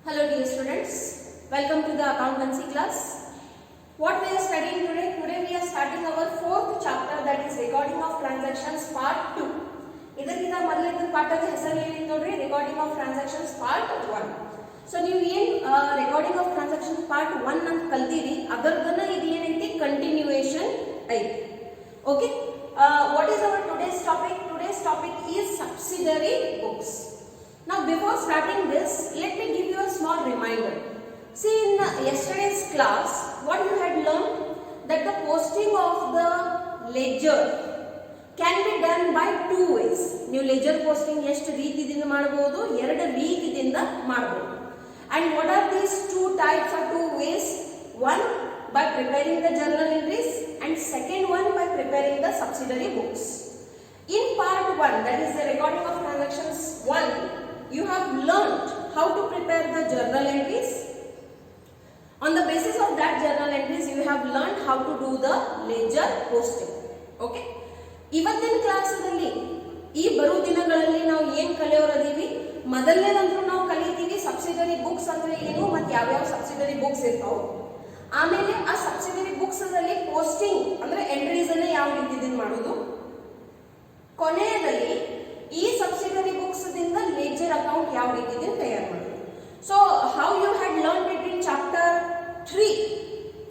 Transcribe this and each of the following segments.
Hello dear students, welcome to the accountancy class. What we are studying today? Today we are starting our fourth chapter, that is recording of transactions part 2. ಇದಕ್ಕಿಂತ ಮೊದಲಿನ ಪಾಠದ ಹೆಸರು ಏನಿದೆ ನೋಡ್ರಿ, recording of transactions part 1. So ನೀವು ಏನು recording of transactions part 1 ಅಂತ ಕಲ್ತೀರಿ, ಅದರದನ್ನ ಇದು ಏನೈತಿ ಕಂಟಿನ್ಯೂಯೇಷನ್ ಐತಿ. Okay, what is our today's topic? Today's topic is subsidiary books. Now before starting this, let me give you a small reminder. See, in yesterday's class what you had learned, that the posting of the ledger can be done by two ways. ನೀವು ledger posting ಎಷ್ಟು ರೀತಿಯಿಂದ ಮಾಡಬಹುದು, ಎರಡು ರೀತಿಯಿಂದ ಮಾಡಬಹುದು. And what are these two types or two ways? One, by preparing the journal entries, and second one by preparing the subsidiary books. In part 1, that is the recording of transactions 1, you have learnt how to prepare the journal entries. On the basis of that journal entries, you have learnt how to do the ledger posting. Okay? ಇವತ್ತಿನ ಕ್ಲಾಸಲ್ಲಿ ಈ ಬರೋ ದಿನಗಳಲ್ಲಿ ನಾವು ಏನು ಕಲಿಯೋರದೀವಿ, ಮೊದಲನೇದಂತೂ ನಾವು ಕಲಿತೀವಿ subsidiary books ಅಂದ್ರೆ ಏನು ಮತ್ತು ಯಾವ್ಯಾವ ಸಬ್ಸಿಡರಿ ಬುಕ್ಸ್ ಇರ್ತಾವೆ. ಆಮೇಲೆ ಆ ಸಬ್ಸಿಡರಿ ಬುಕ್ಸ್ ಅಲ್ಲಿ ಪೋಸ್ಟಿಂಗ್ ಅಂದ್ರೆ ಎಂಟ್ರೀಸ್ ಅನ್ನ ಯಾವ ರೀತಿಯಿಂದ ಮಾಡೋದು. ಕೊನೆಯದಲ್ಲಿ ಈ ಸಬ್ಸಿಡರಿ ಬುಕ್ಸ್ ದಿಂದ ಲೆಡ್ಜರ್ ಅಕೌಂಟ್ ಯಾವ ರೀತಿಯಿಂದ ತಯಾರು ಮಾಡೋದು. So how you had learn it in chapter 3,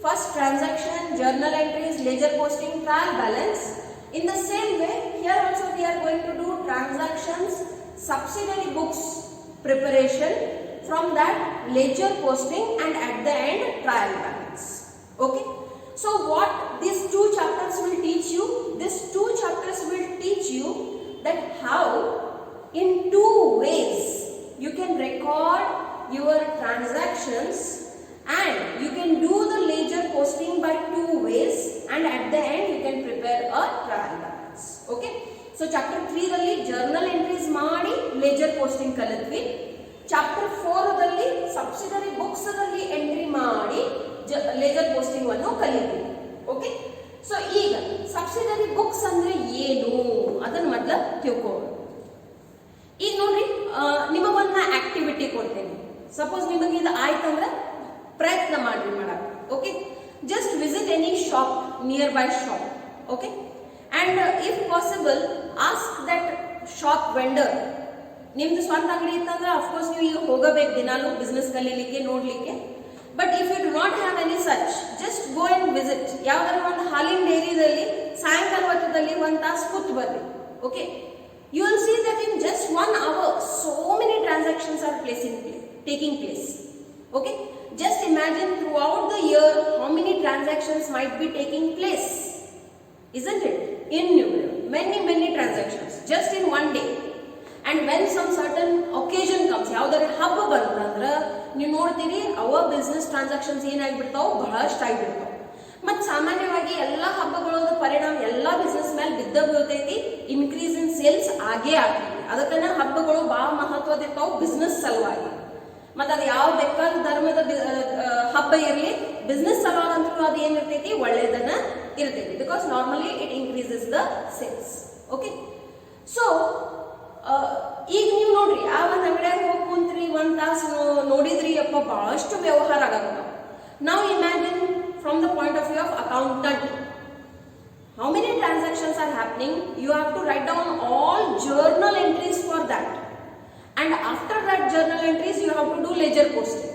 first transaction, journal entries, ledger posting, trial balance. In the same way, here also we are going to do transactions, subsidiary books preparation, from that ledger posting, and at the end trial balance. Okay, so what these two chapters will teach you, these two chapters will teach you that how in two ways you can record your transactions and you can do the ledger posting by two ways, and at the end you can prepare a trial balance. Okay, so chapter 3 dalli journal entries ಮಾಡಿ ledger posting ಕಲಿತ್ವಿ. chapter 4 dalli subsidiary books dalli entry ಮಾಡಿ ledger posting ಅನ್ನು ಕಲಿತ್ವಿ. Okay, so ಈಗ subsidiary books ಅಂದ್ರೆ ಏನು ಅದನ್ನ ಮೊದಲು ತಿಳ್ಕೊಳ್ಳೋಣ. ಈಗ ನೋಡ್ರಿ, ನಿಮಗೊಂದು ಆಕ್ಟಿವಿಟಿ ಕೊಡ್ತೇನೆ. ಸಪೋಸ್ ನಿಮಗೆ ಇದು ಆಯ್ತಂದ್ರೆ ಪ್ರಯತ್ನ ಮಾಡಿ ಮಾಡಕ್ಕೆ. Okay, just visit any shop, nearby shop. Okay, and if possible ask that shop vendor. ನಿಮ್ದು ಸ್ವಂತ ಅಂಗಡಿ ಇತ್ತಂದ್ರೆ ಅಫ್ಕೋರ್ಸ್ ನೀವು ಈಗ ಹೋಗಬೇಕು ದಿನಾಲು ಬಿಸ್ನೆಸ್ ಕಲೀಲಿಕ್ಕೆ ನೋಡ್ಲಿಕ್ಕೆ. But if you do not have any such, just go and visit. ಯಾವ್ದಾರ ಒಂದು ಹಾಲಿನ ಡೈರಿದಲ್ಲಿ ಸಾಯಂಕಾಲ ಹೊತ್ತದಲ್ಲಿ ಒಂದು ತಾಸು ಕೂತು ಬರ್ರಿ. Okay, you will see that in just 1 hour so many transactions are taking place. Okay, just imagine throughout the year how many transactions might be taking place, isn't it? Innumerable, many transactions just in one day. And when some certain occasion comes, ಯಾವ್ದಾರ ಹಬ್ಬ ಬಂತಂದ್ರೆ ನೀವು ನೋಡ್ತೀರಿ ಅವ business transactions ಏನಾಗ್ಬಿಡ್ತಾವ, ಬಹಳಷ್ಟು ಆಗಿಬಿಡ್ತಾವ. ಮತ್ತು ಸಾಮಾನ್ಯವಾಗಿ ಎಲ್ಲ ಹಬ್ಬಗಳದ ಪರಿಣಾಮ ಎಲ್ಲ ಬಿಸ್ನೆಸ್ ಮೇಲೆ ಬಿದ್ದ ಬೀಳ್ತೈತಿ, ಇನ್ಕ್ರೀಸ್ ಇನ್ ಸೇಲ್ಸ್ ಆಗೇ ಆಗ್ತೈತಿ. ಅದಕ್ಕನ್ನ ಹಬ್ಬಗಳು ಬಹಳ ಮಹತ್ವದಿರ್ತಾವ ಬಿಸ್ನೆಸ್ ಸಲುವಾಗಿ. ಮತ್ತು ಅದು ಯಾವ ಬೇಕಾದ ಧರ್ಮದ ಹಬ್ಬ ಇರಲಿ, ಬಿಸ್ನೆಸ್ ಸಲುವಾಗಂತೂ ಅದು ಏನಿರ್ತೈತಿ, ಒಳ್ಳೆಯದನ್ನ ಇರ್ತೈತಿ. Because normally it increases the sales. Okay, so ಈಗ ನೀವು ನೋಡ್ರಿ, ಆ ಒಂದು ಅಂಗಡಿಯಾಗ ಹೋಗಿ ಕುಂತ್ರಿ, ಒಂದು ತಾಸು ನೋಡಿದ್ರಿ, ಅಪ್ಪ ಬಹಳಷ್ಟು ವ್ಯವಹಾರ ಆಗತ್ತ. ನಾವು imagine from the point of view of accountant, how many transactions are happening. You have to write down all journal entries for that, and after that journal entries you have to do ledger posting.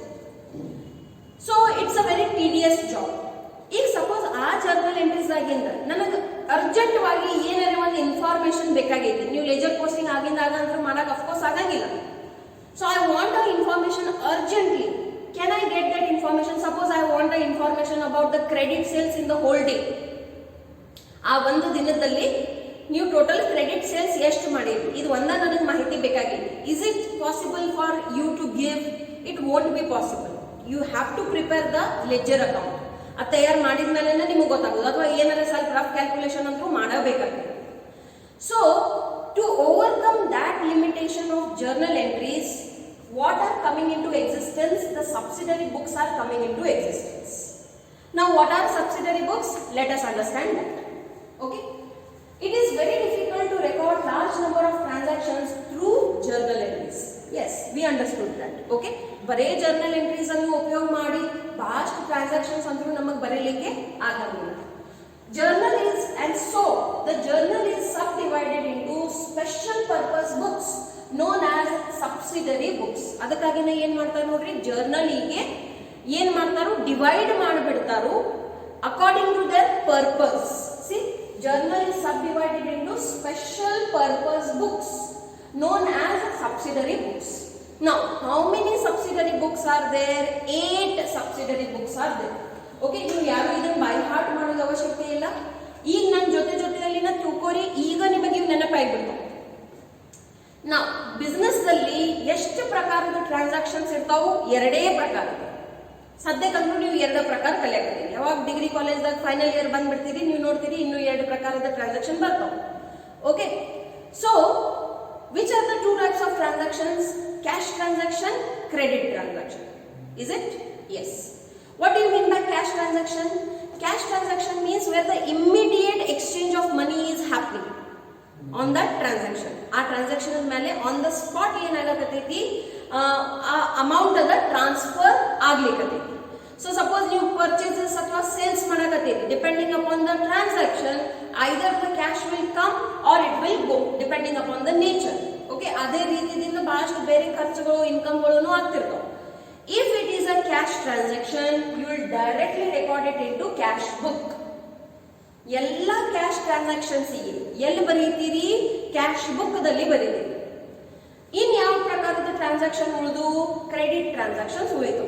So it's a very tedious job. ಈಗ suppose ಆ journal entries ಆಗಿಂದ ನನಗೆ ಅರ್ಜೆಂಟ್ವಾಗಿ ಏನಾರ ಒಂದು information ಬೇಕಾಗೈತಿ, ನೀವು leisure posting ಆಗಿಂದಾಗ ಅಂದ್ರೆ ಮಾಡಕ್ಕೆ ಅಫ್ಕೋರ್ಸ್ ಆಗಂಗಿಲ್ಲ. So I want a information urgently. Can I get that information? Suppose I want the information about the credit sales in the whole day. ಆ ಒಂದು ದಿನದಲ್ಲಿ ನೀವು ಟೋಟಲ್ ಕ್ರೆಡಿಟ್ ಸೇಲ್ಸ್ ಎಷ್ಟು ಮಾಡಿರಿ, ಇದು ಒಂದ ನನಗೆ ಮಾಹಿತಿ ಬೇಕಾಗಿದೆ. Is it possible for you to give? It won't be possible. You have to prepare the ledger account. ಅದು ತಯಾರು ಮಾಡಿದ ಮೇಲೆ ನಿಮಗೆ ಗೊತ್ತಾಗೋದು, ಅಥವಾ ಏನಾರ ಸ್ವಲ್ಪ ರಫ್ ಕ್ಯಾಲ್ಕುಲೇಷನ್ ಅಂತೂ ಮಾಡಬೇಕಾಗಿದೆ. So to overcome that limitation of journal entries, what are coming into existence? The subsidiary books are coming into existence. Now what are subsidiary books? Let us understand that. Okay, it is very difficult to record large number of transactions through journal entries. Yes we understood that. Okay, ಬರೇ journal entries ಅನ್ನು ಉಪಯೋಗ ಮಾಡಿ ಬಹಳಷ್ಟು transactions ಅಂದ್ರೂ ನಮಗೆ ಬರೀಲಿಕ್ಕೆ ಆಗಂಗಿಲ್ಲ. Journal is, and so the journal is subdivided into special purpose books known as subsidiary books. ಅದಕ್ಕಾಗಿನೇ ಏನ್ ಮಾಡ್ತಾರೆ ನೋಡ್ರಿ, ಜರ್ನಲಿಗೆ ಏನ್ ಮಾಡ್ತಾರೋ ಡಿವೈಡ್ ಮಾಡಿಬಿಡ್ತಾರೋ according to their purpose. See, journal is subdivided into special purpose books known as subsidiary books. Now, how many subsidiary books are there? 8 subsidiary books are there. Okay, ನೀವು ಯಾರು ಇದನ್ನ ಬೈ ಹಾರ್ಟ್ ಮಾಡೋದು ಅವಶ್ಯಕತೆ ಇಲ್ಲ. ಈಗ ನನ್ನ ಜೊತೆಯಲ್ಲಿ ತಿಳ್ಕೋರಿ, ಈಗ ನಿಮಗೆ ಇವು ನೆನಪಾಗ್ಬಿಡ್ತಾವೆ. ನಾವು ಬಿಸ್ನೆಸ್ ದಲ್ಲಿ ಎಷ್ಟು ಪ್ರಕಾರದ ಟ್ರಾನ್ಸಾಕ್ಷನ್ಸ್ ಇರ್ತಾವು? 2 ಪ್ರಕಾರ. ಸದ್ಯಕ್ಕಂದ್ರೂ ನೀವು 2 ಪ್ರಕಾರ ಕಲಿಯಾಕತ್ತೀರಿ. ಯಾವಾಗ ಡಿಗ್ರಿ ಕಾಲೇಜ್ದಾಗ ಫೈನಲ್ ಇಯರ್ ಬಂದ್ಬಿಡ್ತೀರಿ, ನೀವು ನೋಡ್ತೀರಿ ಇನ್ನೂ 2 ಪ್ರಕಾರದ ಟ್ರಾನ್ಸಾಕ್ಷನ್ ಬರ್ತಾವೆ. Okay, so which are the 2 types of transactions? Cash transaction, credit transaction. Is it? Yes. What do you mean by cash transaction? Cash transaction means where the immediate exchange of money is happening on that transaction. ಆ transaction ಮೇಲೆ on the spot ಏನಾಗತೈತಿ, amount ಅದ transfer ಆಗ್ಲಿಕ್ಕತೈತಿ. So suppose ನೀವು purchases ಅಥವಾ sales ಮಾಡಕತ್ತೀರಿ, depending upon the transaction either the cash will come or it will go, depending upon the nature. Okay, ಅದೇ ರೀತಿಯಿಂದ ಬಹಳಷ್ಟು ಬೇರೆ ಖರ್ಚುಗಳು ಇನ್ಕಮ್ಗಳು ಆಗ್ತಿರ್ತಾವೆ. If it is a cash transaction, you will directly record it into cash book. ಎಲ್ಲ cash transactions ಎಲ್ಲಿ ಬರೀತೀರಿ? Cash book ದಲ್ಲಿ ಬರೀತೀರಿ. ಇನ್ ಯಾವ ಪ್ರಕಾರದ ಟ್ರಾನ್ಸಾಕ್ಷನ್ ಉಳಿದು? ಕ್ರೆಡಿಟ್ ಟ್ರಾನ್ಸಾಕ್ಷನ್ಸ್ ಉಳಿದು.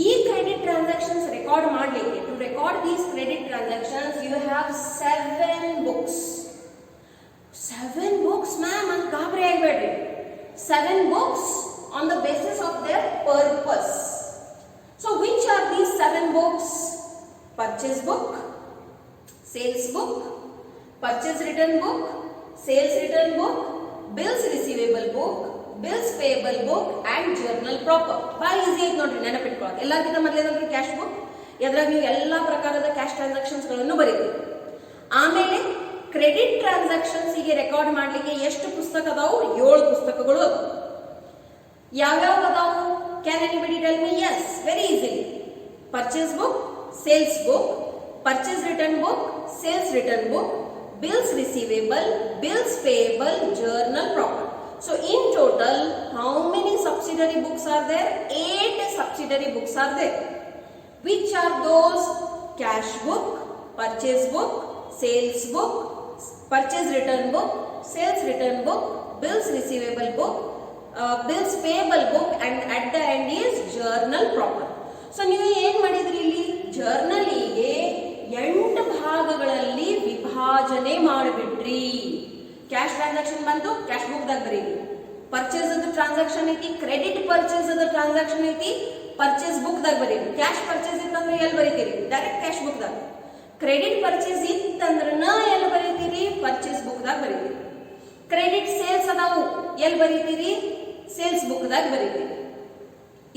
ಈ ಕ್ರೆಡಿಟ್ ಟ್ರಾನ್ಸಾಕ್ಷನ್ಸ್ ರೆಕಾರ್ಡ್ ಮಾಡಲಿಕ್ಕೆ, to record these credit transactions you have 7 books. 7 books ma'am ಅಂತ ಗಾಬರಿ ಆಗಬೇಡ್ರಿ. 7 books on the basis of their purpose. So which are these 7 books? Purchase book, sales book, purchase return book, sales return book, bills receivable book, bills payable book and journal proper. Bye easy ಐತೆ ನೋಡ್ರಿ ನೆನಪಿಟ್ಕೊಳ್ಳೋದು. ಎಲ್ಲಕ್ಕಿಂತ ಮೊದಲೇನಂದ್ರೆ cash book, ಎದ್ರಾಗ ನೀವು ಎಲ್ಲಾ ಪ್ರಕಾರದ cash transactions ಗಳನ್ನು ಬರೀತೀವಿ. ಆಮೇಲೆ credit transactions ಗೆ record ಮಾಡ್ಲಿಕ್ಕೆ ಎಷ್ಟು ಪುಸ್ತಕ ಅದಾವು? 7 ಪುಸ್ತಕಗಳು ಅದಾವು. ಯಾವ್ಯಾವ ಅದಾವು? Can anybody tell me? Yes, very easily. Purchase book, sales book, purchase return book, sales return book, bills receivable, bills payable, journal proper. So in total, how many subsidiary books are there? 8 subsidiary books are there. Which are those? Cash book, purchase book, sales book, purchase return book, sales return book, bills receivable book, bills payable book, and at the end is journal proper. So ನೀವು ಏನು ಮಾಡಿದ್ರಿ ಇಲ್ಲಿ? ಜರ್ನಲಿಗೆ 8 ಭಾಗಗಳಲ್ಲಿ ವಿಭಾಜನೆ ಮಾಡಿಬಿಟ್ರಿ. Cash transaction ಬಂತು, cash book ದಾಗ ಬರೀರಿ. Purchase ಅದ transaction ಐತಿ, ಕ್ರೆಡಿಟ್ ಪರ್ಚೇಸ್ ಅದ ಟ್ರಾನ್ಸಾಕ್ಷನ್ ಐತಿ, ಪರ್ಚೇಸ್ ಬುಕ್ ದಾಗ ಬರೀರಿ. ಕ್ಯಾಶ್ ಪರ್ಚೇಸ್ ಇತ್ತಂದ್ರೆ ಎಲ್ಲಿ ಬರೀತೀರಿ? ಡೈರೆಕ್ಟ್ ಕ್ಯಾಶ್ ಬುಕ್ ದಾಗ. ಕ್ರೆಡಿಟ್ ಪರ್ಚೇಸ್ ಇತ್ತಂದ್ರೆ ಎಲ್ಲಿ ಬರೀತೀರಿ? ಪರ್ಚೇಸ್ ಬುಕ್ ದಾಗ ಬರೀತೀರಿ. ಕ್ರೆಡಿಟ್ ಸೇಲ್ಸ್ ಅದಾವು, ಎಲ್ಲಿ ಬರೀತೀರಿ? ಸೇಲ್ಸ್ ಬುಕ್ ದಾಗ ಬರೀತೀರಿ.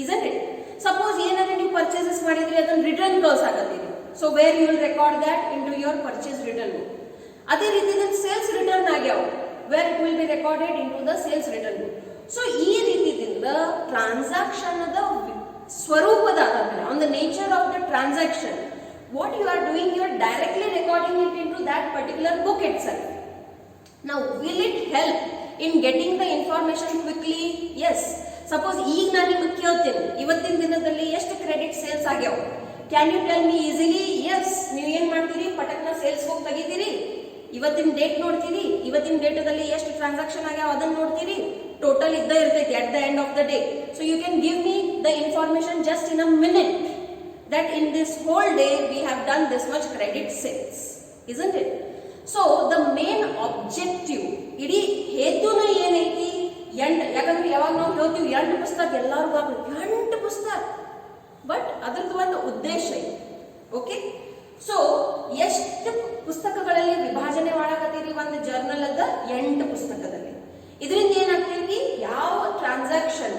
isn't it? Suppose ಏನಾದ್ರೆ ನೀವು ಪರ್ಚೇಸಸ್ ಮಾಡಿದ್ರಿ, ಅದನ್ನ ರಿಟರ್ನ್ ಕಳ್ಸಾಕತ್ತೀರಿ. So where you will record that into your purchase return book. ಅದೇ ರೀತಿ ಸೇಲ್ಸ್ ರಿಟರ್ನ್ ಆಗ್ಯಾವ, where it will be recorded into the sales return book. So ಈ ರೀತಿಯಿಂದ ಟ್ರಾನ್ಸಾಕ್ಷನ್ ಸ್ವರೂಪದ ಆಧಾರ, on the nature of the transaction, what you are doing, you are directly recording it into that particular book itself. Now will it help in getting the information quickly? Yes. Suppose ಈಗ ನಾನು ನಿಮಗೆ ಕೇಳ್ತೀನಿ, ಇವತ್ತಿನ ದಿನದಲ್ಲಿ ಎಷ್ಟು credit sales ಆಗ್ಯಾವ? Can you tell me easily? Yes. ನೀವು ಏನು ಮಾಡ್ತೀರಿ? ಪಟಕ್ನ ಸೇಲ್ಸ್ ಬುಕ್ ತೆಗಿತೀರಿ, ಇವತ್ತಿನ ಡೇಟ್ ನೋಡ್ತೀರಿ, ಇವತ್ತಿನ ಡೇಟದಲ್ಲಿ ಎಷ್ಟು ಟ್ರಾನ್ಸಾಕ್ಷನ್ ಆಗ್ಯಾವ ಅದನ್ನ ನೋಡ್ತೀರಿ, ಟೋಟಲ್ ಇದ್ದ ಇರ್ತೈತಿ at the end of the day. So you can give me the information just in a minute that in this whole day we have done this much credit sales, isn't it? So the main objective, ಇಡೀ ಹೇತುನ ಏನೈತಿ? ಯಾಕಂದ್ರೆ ಯಾವಾಗ ನಾವು ಹೇಳ್ತೀವಿ 8 ಪುಸ್ತಕ, ಎಲ್ಲರೂ 8 ಪುಸ್ತಕ, but ಅದ್ರದ್ದು ಒಂದು ಉದ್ದೇಶ ಐತಿ. ಓಕೆ, ಸೊ ಎಷ್ಟು ಪುಸ್ತಕಗಳಲ್ಲಿ ವಿಭಾಜನೆ ಮಾಡಕತ್ತೀರಿ ಒಂದು ಜರ್ನಲ್ ಅದ? 8 ಪುಸ್ತಕದಲ್ಲಿ. ಇದರಿಂದ ಏನಾಗ್ತೈತಿ? ಯಾವ ಟ್ರಾನ್ಸಾಕ್ಷನ್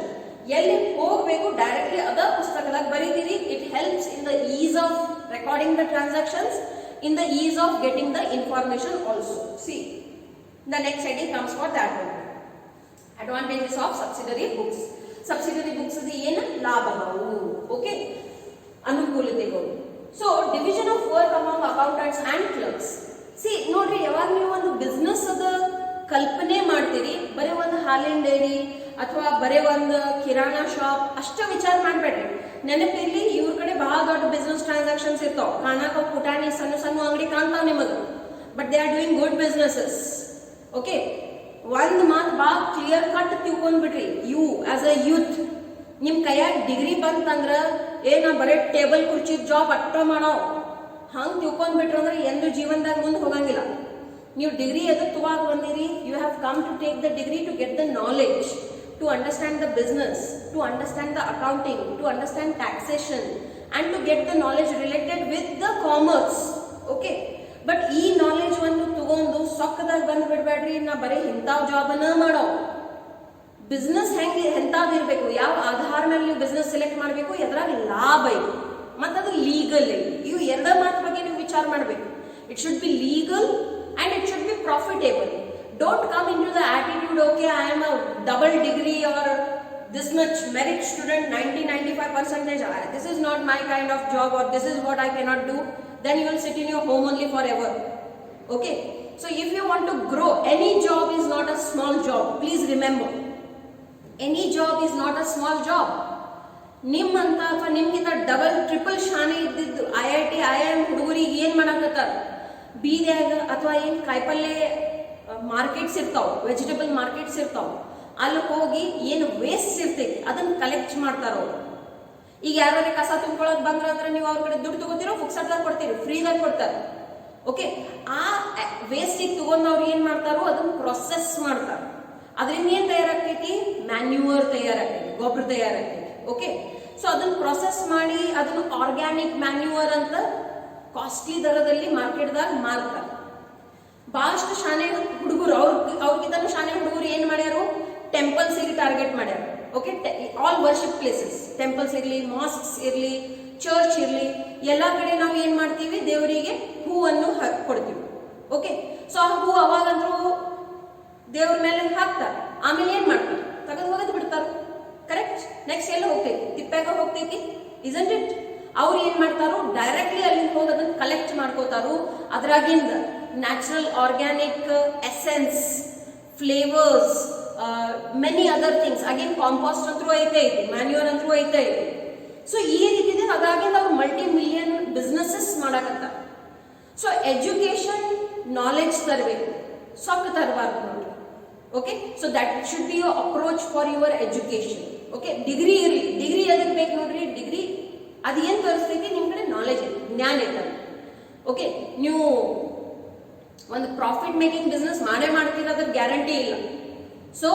ಎಲ್ಲಿ ಹೋಗಬೇಕು ಡೈರೆಕ್ಟ್ಲಿ ಅದ ಪುಸ್ತಕದಾಗ ಬರೀತೀರಿ. It helps in the ease of recording the transactions, in the ease of getting the information also. See the next heading comes for that one. Advantages of subsidiary books. Subsidiary books ಏನು ಲಾಭಗಳು, okay, ಅನುಕೂಲತೆಗಳು. So division of work among accountants and clerks. See ನೋಡ್ರಿ, ಯಾವಾಗ ನೀವು ಒಂದು business ಅದ ಕಲ್ಪನೆ ಮಾಡ್ತೀರಿ, ಬರೀ ಒಂದು ಹಾಲಿನ ಡೈರಿ ಅಥವಾ ಬರೀ ಒಂದು ಕಿರಾಣಾ ಶಾಪ್ ಅಷ್ಟ ವಿಚಾರ ಮಾಡಬೇಡ್ರಿ. ನೆನಪಿರ್ಲಿ, ಇವ್ರ ಕಡೆ ಬಹಳ ದೊಡ್ಡ ಬಿಸ್ನೆಸ್ ಟ್ರಾನ್ಸಾಕ್ಷನ್ಸ್ ಇರ್ತಾವ. ಕಾಣಾಕ ಪುಟಾಣಿ ಸಣ್ಣ ಸಣ್ಣ ಅಂಗಡಿ ಕಾಣ್ತಾವ ನಿಮಗೆ, but they are doing good businesses. Okay, ಒಂದು ಮಾತು ಭಾಳ ಕ್ಲಿಯರ್ ಕಟ್ ತಿಳ್ಕೊಂಡ್ಬಿಡ್ರಿ. ಯು ಆಸ್ ಅ ಯೂತ್ ನಿಮ್ ಕೈಯಾಗ ಡಿಗ್ರಿ ಬಂತಂದ್ರ ನಾ ಬರೀ ಟೇಬಲ್ ಕುರ್ಚಿ ಜಾಬ್ ಅಟ್ಟ ಮಾಡೋ ಹಂಗೆ ತಿಳ್ಕೊಂಡ್ಬಿಟ್ರು ಅಂದ್ರೆ ಎಂದು ಜೀವನದಾಗ ಮುಂದೆ ಹೋಗಂಗಿಲ್ಲ. ನೀವು ಡಿಗ್ರಿ ಎದಕ್ಕೆ ತಗೋಕ್ ಬಂದಿರಿ? You have come to take the degree to get the knowledge, to understand the business, to understand the accounting, to understand taxation, and to get the knowledge related with the commerce. Okay, but ಈ knowledge ಒಂದು ತಗೊಂಡು ಸೊಕ್ಕದಾಗ ಬಂದು ಬಿಡ್ಬೇಡ್ರಿ, ನಾ ಬರೀ ಇಂಥವ್ ಜಾಬನ್ನ ಮಾಡೋ. Business ಹೆಂಗೆ ಎಂತಾದಿರ್ಬೇಕು, ಯಾವ ಆಧಾರ ಮೇಲೆ ನೀವು ಬಿಸ್ನೆಸ್ ಸೆಲೆಕ್ಟ್ ಮಾಡಬೇಕು, ಎದ್ರಾಗ ಲಾಭ ಐತಿ ಮತ್ತು ಅದು ಲೀಗಲ್ ಐತಿ. ಇವು ಎರಡ ಮಾತ್ರ ಬಗ್ಗೆ ನೀವು ವಿಚಾರ ಮಾಡಬೇಕು. It should be legal and it should be profitable. Don't come into the attitude, okay, I am a double degree or this much merit student, 90-95%, this is not my kind of job or this is what I cannot do. Then you will sit in your home only forever. Okay, so if you want to grow, any job is not a small job. Please remember, any job is not a small job. ನಿಮ್ಮಂತ ಅಥವಾ ನಿಮ್ಗಿಂತ double triple ಶಾನೆ ಇದ್ದಿದ್ದು IIT IIM ಹುಡುಗರಿಗೆ ಏನ್ ಮಾಡಕತ್ತಾರ, ಬೀದ್ಯಾಗ ಅಥವಾ ಏನ್ ಕಾಯಿಪಲ್ಲೆ ಮಾರ್ಕೆಟ್ಸ್ ಇರ್ತಾವ, ವೆಜಿಟೇಬಲ್ ಮಾರ್ಕೆಟ್ಸ್ ಇರ್ತಾವ, ಅಲ್ಲಿ ಹೋಗಿ ಏನು ವೇಸ್ಟ್ ಇರ್ತೈತಿ ಅದನ್ನ ಕಲೆಕ್ಟ್ ಮಾಡ್ತಾರ ಅವ್ರು. ಈಗ ಯಾರು ಕಸ ತುಂಬ್ಕೊಳಕ್ ಬಂದ್ರೆ ನೀವು ಅವ್ರ ಕಡೆ ದುಡ್ಡು ತಗೋತಿರೋ, ಫುಕ್ಸಟ್ದಾಗ ಕೊಡ್ತೀರಿ, ಫ್ರೀದಾಗ ಕೊಡ್ತಾರೆ. ಓಕೆ, ಆ ವೇಸ್ಟಿಗೆ ತಗೊಂಡು ಅವ್ರು ಏನ್ ಮಾಡ್ತಾರೋ ಅದನ್ನ ಪ್ರೊಸೆಸ್ ಮಾಡ್ತಾರೆ. ಅದರಿಂದ ಏನ್ ತಯಾರಾಗ್ತೈತಿ? ಮ್ಯಾನ್ಯೂವರ್ ತಯಾರಾಗ್ತೈತಿ, ಗೊಬ್ಬರ ತಯಾರಾಗ್ತೈತಿ. ಓಕೆ, ಸೊ ಅದನ್ನ ಪ್ರೊಸೆಸ್ ಮಾಡಿ ಅದನ್ನ ಆರ್ಗ್ಯಾನಿಕ್ ಮ್ಯಾನ್ಯೂವರ್ ಅಂತ ಕಾಸ್ಟ್ಲಿ ದರದಲ್ಲಿ ಮಾರ್ಕೆಟ್ದಾಗ ಮಾರ್ತಾರೆ. ಬಹಳಷ್ಟು ಶಾನೆ ಹುಡುಗರು ಅವ್ರಿಗಿಂತ ಶಾನೆ ಹುಡುಗರು ಏನ್ ಮಾಡ್ಯಾರು? ಟೆಂಪಲ್ಸ್ ಗೆ ಟಾರ್ಗೆಟ್ ಮಾಡ್ಯಾರ. Okay, all worship places, temples ಇರ್ಲಿ, ಮಾಸ್ಕ್ಸ್ ಇರ್ಲಿ, ಚರ್ಚ್ ಇರ್ಲಿ, ಎಲ್ಲಾ ಕಡೆ ನಾವು ಏನ್ ಮಾಡ್ತೀವಿ? ದೇವರಿಗೆ ಹೂವನ್ನು ಕೊಡ್ತೀವಿ. ಓಕೆ, ಸೊ ಆ ಹೂ ಅವಾಗಂದ್ರೂ ದೇವ್ರ ಮೇಲೆ ಹಾಕ್ತಾರ, ಆಮೇಲೆ ಏನ್ ಮಾಡ್ತಾರೆ? ತೆಗೆದು ಹೋಗದ್ ಬಿಡ್ತಾರ. ಕರೆಕ್ಟ್? ನೆಕ್ಸ್ಟ್ ಎಲ್ಲ ಹೋಗ್ತೈತಿ? ತಿಪ್ಪಾಗ ಹೋಗ್ತೈತಿ, ಇಸಂಟ್ ಇಟ್? ಅವ್ರು ಏನ್ ಮಾಡ್ತಾರೋ ಡೈರೆಕ್ಟ್ಲಿ ಅಲ್ಲಿ ಹೋಗಿ ಅದನ್ನ ಕಲೆಕ್ಟ್ ಮಾಡ್ಕೋತಾರು. ಅದ್ರಾಗಿಂದ natural organic essence, flavours, many other things, again compost ಅಂತೂ ಐತೆ ಐತಿ, ಮ್ಯಾನ್ಯೂರ್ ಅಂತೂ ಐತೆ ಐತಿ. ಸೊ ಈ ರೀತಿ ಅದಾಗಿಂದ ಅವ್ರು ಮಲ್ಟಿ ಮಿಲಿಯನ್ ಬಿಸ್ನೆಸಸ್ ಮಾಡಕತ್ತಾರ. ಸೊ ಎಜುಕೇಶನ್ ನಾಲೆಡ್ಜ್ ತರಬೇಕು, ಸೊಕ್ಕ ತರಬಾರ್ದು ನೋಡ್ರಿ. Okay, so that should be your approach for your education. Okay, degree ಇರಲಿ, ಡಿಗ್ರಿ ಅದಕ್ಕೆ ಬೇಕು ನೋಡ್ರಿ. ಡಿಗ್ರಿ ಅದೇನು ತೋರಿಸ್ತೈತಿ? ನಿಮ್ಮ ಕಡೆ ನಾಲೆಜ್ ಐತಿ, ಜ್ಞಾನ ಐತೆ. ಓಕೆ, ನೀವು ಒಂದು ಪ್ರಾಫಿಟ್ ಮೇಕಿಂಗ್ ಬಿಸ್ನೆಸ್ ಮಾಡೇ ಮಾಡ್ತೀರ, ಅದ್ರ ಗ್ಯಾರಂಟಿ ಇಲ್ಲ. So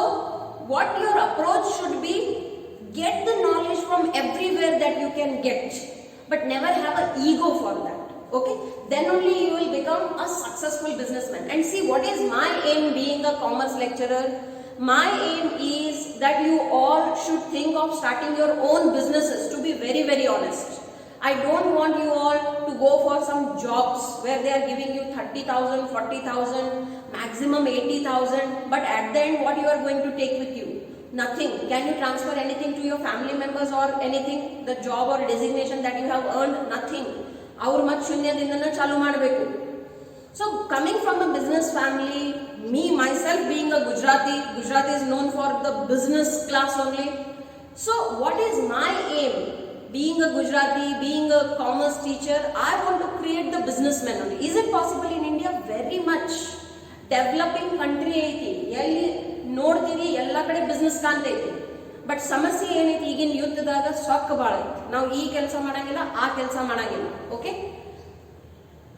what your approach should be, get the knowledge from everywhere that you can get, but never have an ego for that. Okay, then only you will become a successful businessman. And see, what is my aim being a commerce lecturer? My aim is that you all should think of starting your own businesses, to be very very honest. I don't want you all to go for some jobs where they are giving you 30,000, 40,000, maximum 80,000, but at the end what you are going to take with you? Nothing. Can you transfer anything to your family members or anything? The job or designation that you have earned? Nothing. Our mat shunyadindana chalu ಮಾಡಬೇಕು. So coming from a business family, me myself being a Gujarati is known for the business class only. So what is my aim? Being a Gujarati, being a commerce teacher, I want to create the businessman only. Is it possible in India? Very much. Developing country ಐತಿ, ಎಲ್ಲಿ ನೋಡ್ತೀವಿ ಎಲ್ಲ ಕಡೆ business ಕಾಣ್ತೈತಿ. But ಸಮಸ್ಯೆ ಏನೈತಿ ಈಗಿನ ಯುದ್ಧದಾಗ? ಸೊಕ್ಕ ಭಾಳ ಐತಿ. ನಾವು ಈ ಕೆಲಸ ಮಾಡಂಗಿಲ್ಲ, ಆ ಕೆಲಸ ಮಾಡಂಗಿಲ್ಲ. ಓಕೆ,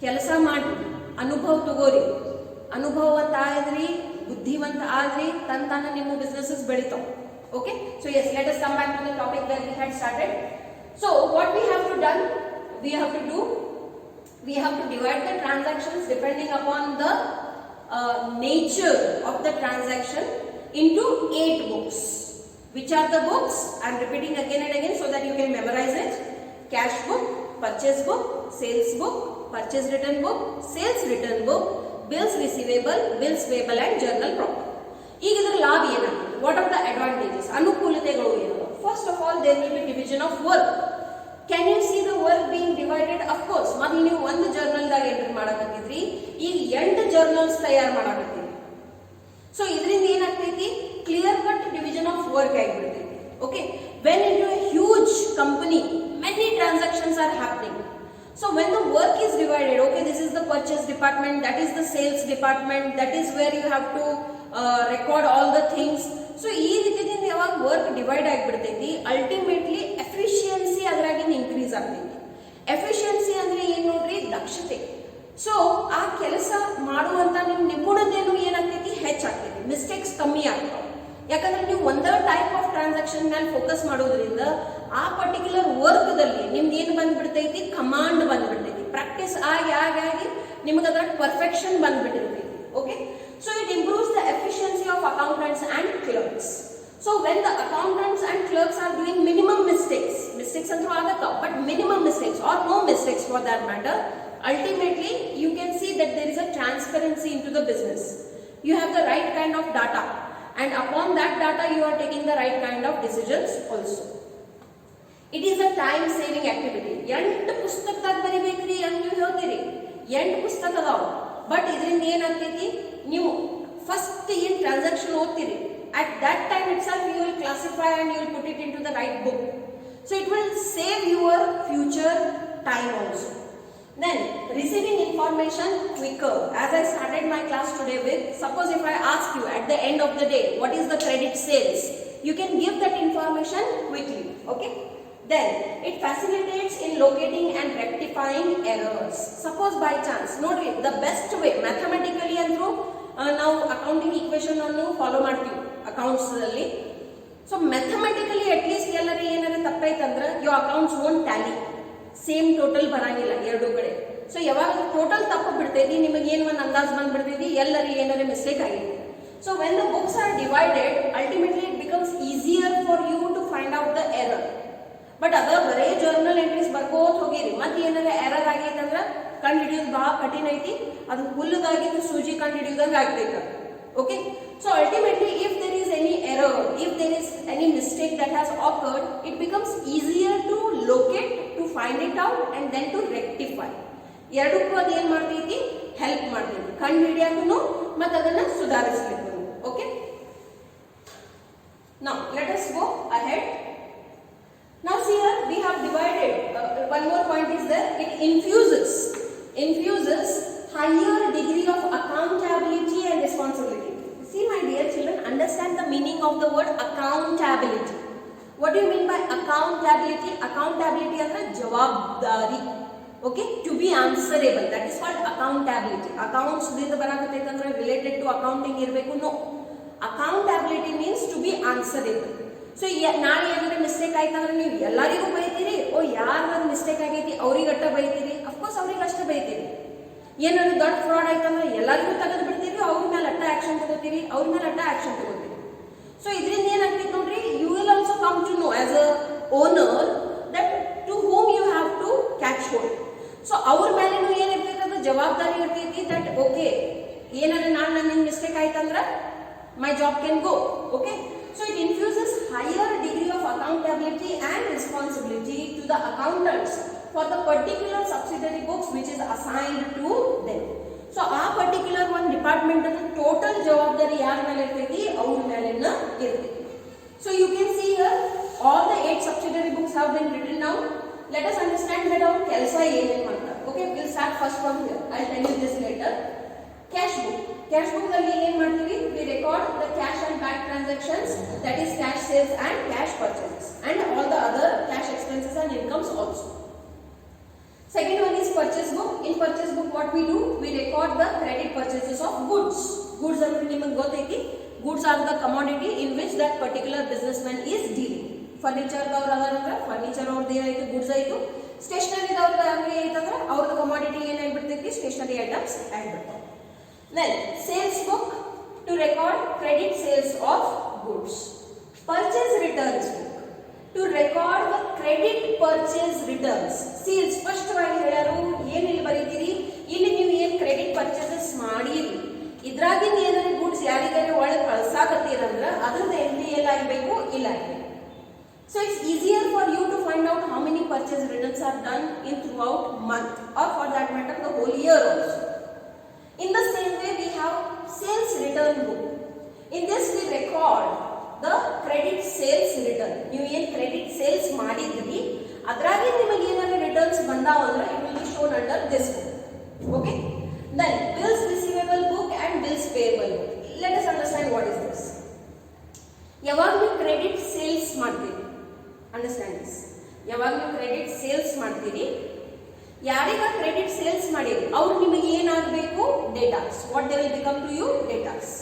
ಕೆಲಸ ಮಾಡಿ ಅನುಭವ ತಗೋರಿ. ಅನುಭವವಂತ ಆದ್ರಿ, ಬುದ್ಧಿವಂತ ಆದ್ರಿ, ತಾನ ನಿಮ್ಮ ಬಿಸ್ನೆಸಸ್ ಬೆಳಿತಾವ. Okay, so yes, let us come back to the topic where we had started. So what we have to done, we have to do, we have to divide the transactions depending upon the nature of the transaction into 8 books. Which are the books? I am repeating again and again so that you can memorize it. Cash book, purchase book, sales book, purchase return book, sales return book, bills receivable, bills payable and journal proper. ಈಗ ಇದರ ಲಾಭ ಏನಾಗುತ್ತೆ? What are the advantages, ಅನುಕೂಲತೆಗಳು ಏನು? First of all there will be division of work. Can you see the work being divided? Of course. ಮೊದಲು ನೀವು ಒಂದು ಜರ್ನಲ್ದಾಗ entry ಮಾಡಕತ್ತಿದ್ರಿ, ಈಗ 8 ಜರ್ನಲ್ಸ್ ತಯಾರು ಮಾಡಕತ್ತೀವಿ. ಸೊ ಇದರಿಂದ ಏನಾಗ್ತೈತಿ, clear cut division of work ಆಗಿಬಿಡ್ತೈತಿ. Okay, when into a huge company many transactions are happening. So when the work is divided, okay, this is the purchase department, that is the sales department, that is where you have to record all the things. So ಈ ರೀತಿಯಿಂದ ಯಾವಾಗ work divide ಆಗಿಬಿಡ್ತೈತಿ, ultimately efficiency ಅದರಾಗಿಂದ increase ಆಗ್ತೈತಿ. Efficiency ಅಂದ್ರೆ ಏನ್ ನೋಡ್ರಿ, ದಕ್ಷತೆ. ಸೊ ಆ ಕೆಲಸ ಮಾಡುವಂತ ನಿಮ್ ನಿಪುಣತೆನು ಏನಾಗ್ತೈತಿ, ಹೆಚ್ಚಾಗ್ತೈತಿ. ಮಿಸ್ಟೇಕ್ಸ್ ಕಮ್ಮಿ ಆಗ್ತಾವ. ಯಾಕಂದ್ರೆ ನೀವು ಒಂದೇ ಟೈಪ್ ಆಫ್ ಟ್ರಾನ್ಸಾಕ್ಷನ್ ಮೇಲೆ ಫೋಕಸ್ ಮಾಡೋದ್ರಿಂದ ಆ ಪರ್ಟಿಕ್ಯುಲರ್ ವರ್ಕ್ದಲ್ಲಿ ನಿಮ್ಗೆ ಏನು ಬಂದ್ಬಿಡ್ತೈತಿ, ಕಮಾಂಡ್ ಬಂದ್ಬಿಡ್ತೈತಿ. ಪ್ರಾಕ್ಟೀಸ್ ಆಗಿ ಆಗಿ ನಿಮ್ಗೆ ಅದರ ಪರ್ಫೆಕ್ಷನ್ ಬಂದ್ಬಿಟ್ಟಿರ್ತೈತಿ. Okay, so it improves the efficiency of accountants and clerks. So when the accountants and clerks are doing minimum mistakes ಅಂತೂ ಆಗತ್ತ, but minimum mistakes or no mistakes for that matter, ultimately you can see that there is a transparency into the business. You have the right kind of data, and upon that data you are taking the right kind of decisions also. It is a time saving activity. 8 ಪುಸ್ತಕದಾಗ ಬರಿಬೇಕ್ರಿ ಅಂತ ನೀವು ಹೇಳ್ತೀರಿ, 8 ಪುಸ್ತಕ ಅದಾವ, but ಇದರಿಂದ ಏನಾಗ್ತೈತಿ, ನೀವು first ಏನ್ transaction ಓದ್ತೀರಿ, at that time itself you will classify and you will put it into the right book. So it will save your future time also. Then receiving information quicker. As I started my class today with, suppose if I ask you at the end of the day what is the credit sales, you can give that information quickly. Okay, then it facilitates in locating and rectifying errors. Suppose by chance nodri, the best way mathematically andru ನಾವು accounting equation ಅನ್ನು follow ಮಾಡ್ತೀವಿ accounts ಅಲ್ಲಿ. So mathematically at least ಎಲ್ಲರೂ ಏನಾರ ತಪ್ಪೈತಂದ್ರೆ your accounts won't tally, same total ಬರಂಗಿಲ್ಲ ಎರಡು ಕಡೆ. So ಯಾವಾಗ ಟೋಟಲ್ ತಪ್ಪು ಬಿಡ್ತೈತಿ, ನಿಮಗೆ ಏನು ಒಂದು ಅಂದಾಜ್ ಬಂದ್ಬಿಡ್ತೈತಿ, ಎಲ್ಲರಿಗೆ ಏನಾರ ಮಿಸ್ಟೇಕ್ ಆಗಿದೆ. So when the books are divided, ultimately it becomes easier for you to find out the error. But ಅದ ಬರೇ ಜರ್ನಲ್ ಎಂಟ್ರೀಸ್ ಬರ್ಕೋತ ಹೋಗಿರಿ, ಮತ್ತೆ ಏನಾರ ಎರರ್ ಆಗೈತೆ ಅಂದ್ರೆ ಕಂಡು ಹಿಡಿಯೋದು ಬಹಳ ಕಠಿಣ ಐತಿ. ಅದು ಹುಲ್ಲದಾಗಿದ್ದು ಸೂಜಿ ಕಂಡು ಹಿಡಿಯೋದಂಗೆ ಆಗ್ತೈತೆ. Okay, so ultimately if there is any error, if there is any mistake that has occurred, it becomes easier to locate, to find it out and then to rectify. ಎರಡಕ್ಕೂ ಅದು ಏನು ಮಾಡ್ತೈತಿ, ಹೆಲ್ಪ್ ಮಾಡ್ತೈತಿ, ಕಂಡು ಹಿಡಿಯೋಕ್ಕೂ ಮತ್ತು ಅದನ್ನು ಸುಧಾರಿಸಲಿಕ್ಕೂ. Okay, now let us go ahead. Now see here we have divided, one more point is there, it infuses higher degree of accountability and responsibility. See my dear children, understand the meaning of the word accountability. What do you mean by accountability? Accountability ಅಂದ್ರೆ ಜವಾಬ್ದಾರಿ. Okay, to be answerable, that is called accountability. Accounts ದಿಂದ ಬರಕತ್ತೈತೆ ಅಂದ್ರೆ related to accounting ಇರಬೇಕು? No, accountability means to be answerable. So ನಾಳೆ ಏನಾದ್ರು mistake ಆಯ್ತಂದ್ರೆ ನೀವು ಎಲ್ಲರಿಗೂ ಬೈತೀರಿ, ಓ ಯಾರು ಮಿಸ್ಟೇಕ್ ಆಗೈತಿ ಅವ್ರಿಗಟ್ಟ ಬೈತೀರಿ, ಅಫ್ಕೋರ್ಸ್ ಅವ್ರಿಗೆ ಅಷ್ಟೇ ಬೈತೀರಿ. ಏನಾದ್ರು ದೊಡ್ಡ ಫ್ರಾಡ್ ಆಯ್ತಂದ್ರೆ ಎಲ್ಲರಿಗೂ ತೆಗೆದು ಬಿಡ್ತೀರಿ, ಅವ್ರ ಮೇಲೆ ಅಟ್ಟ ಆಕ್ಷನ್ ತಗೋತೀರಿ, ಸೊ ಇದರಿಂದ ಏನಾಗ್ತೈತಿ ನೋಡ್ರಿ, you will also come to know as a owner that to whom you have to catch hold. ಸೊ ಅವ್ರ ಮೇಲೇನು ಏನಿರ್ತೈತಿ, ಅದು ಜವಾಬ್ದಾರಿ ಇರ್ತೈತಿ. ದಟ್ ಓಕೆ, ಏನಾದ್ರೆ ನಾಳೆ ನನ್ನ ಮಿಸ್ಟೇಕ್ ಆಯ್ತಂದ್ರೆ my job can go. Okay, so it infuses higher degree of accountability and responsibility to the accountants for the particular subsidiary books which is assigned to them. So ಆ particular ಒಂದು department ಅನ್ನು total ಜವಾಬ್ದಾರಿ ಯಾರ ಮೇಲೆ ಇರ್ತೈತಿ, ಅವ್ರ ಮೇಲೆನ ಇರ್ತೈತಿ. So you can see here all the 8 subsidiary books have been written down. Let us understand that our ಕೆಲಸ ಏನೇನು ಮಾಡ್ತಾರೆ. Okay, we'll start first from here. I'll tell you this later. Cash book. Cash book ಅಲ್ಲಿ ಏನು ಮಾಡ್ತೀವಿ, we record the cash and bank transactions, that is cash sales and cash purchases, and all the other cash expenses and incomes also. Second one is purchase book. In purchase book what we do, we record the credit purchases of goods. Goods ಅಂದ್ರೆ ನಿಮಗೆ ಗೊತ್ತೈತಿ, goods are the commodity in which that particular businessman is dealing. Furniture ದವ್ರು ಅದಾರಂದ್ರೆ furniture ಅವ್ರದ್ದು ಏನಾಯ್ತು, goods ಆಯಿತು. Stationery ದವ್ರದ್ದು ಅಂಗಡಿ ಐತಂದ್ರೆ ಅವ್ರದ್ದು ಕಮಾಡಿಟಿ ಏನಾಗ್ಬಿಡ್ತೈತಿ, ಸ್ಟೇಷನರಿ ಐಟಮ್ಸ್ ಆಗಿಬಿಡ್ತಾವೆ. Then sales book to record credit sales of goods. Purchase returns book to record the credit purchase returns. See, ಸ್ಪಷ್ಟವಾಗಿ ಹೇಳರು, ಏನು ಇಲ್ಲಿ ಬರೀತೀರಿ, ಇಲ್ಲಿ ನೀವು ಏನು ಕ್ರೆಡಿಟ್ ಪರ್ಚೇಸಸ್ ಮಾಡಿರಿ, ಇದ್ರಾಗಿಂದ ಏನಾದ್ರು ಗೂಡ್ಸ್ ಯಾರಿಗಾರು ಒಳಗೆ ಕಳ್ಸಾಕತ್ತೀರಂದ್ರೆ ಅದ್ರದ್ದು ಏನು purchase returns are done in throughout month or for that matter the whole year also. In the same way we have sales return book. In this we record the credit sales return. ನೀವು ಏನು credit sales ಮಾಡಿದ್ರಿ ಅದರಾಗೆ ನಿಮಗೆ ಏನಾದರೂ returns ಬಂದಾವ ಅಂದ್ರೆ it will be shown under this book. Okay? Then bills receivable book and bills payable book. Let us understand what is this. ಯಾವಾಗ ನೀವು ಕ್ರೆಡಿಟ್ ಸೇಲ್ಸ್ ಮಾಡ್ತೀರಿ, ಅಂಡರ್ಸ್ಟ್ಯಾಂಡ್ ದಿಸ್. ಯಾವಾಗ ನೀವು ಕ್ರೆಡಿಟ್ ಸೇಲ್ಸ್ ಮಾಡ್ತೀರಿ, ಯಾರೀಗ ಕ್ರೆಡಿಟ್ ಸೇಲ್ಸ್ ಮಾಡಿರಿ ಅವ್ರು ನಿಮಗೆ ಏನಾಗಬೇಕು, debtors. What they will become to you, debtors.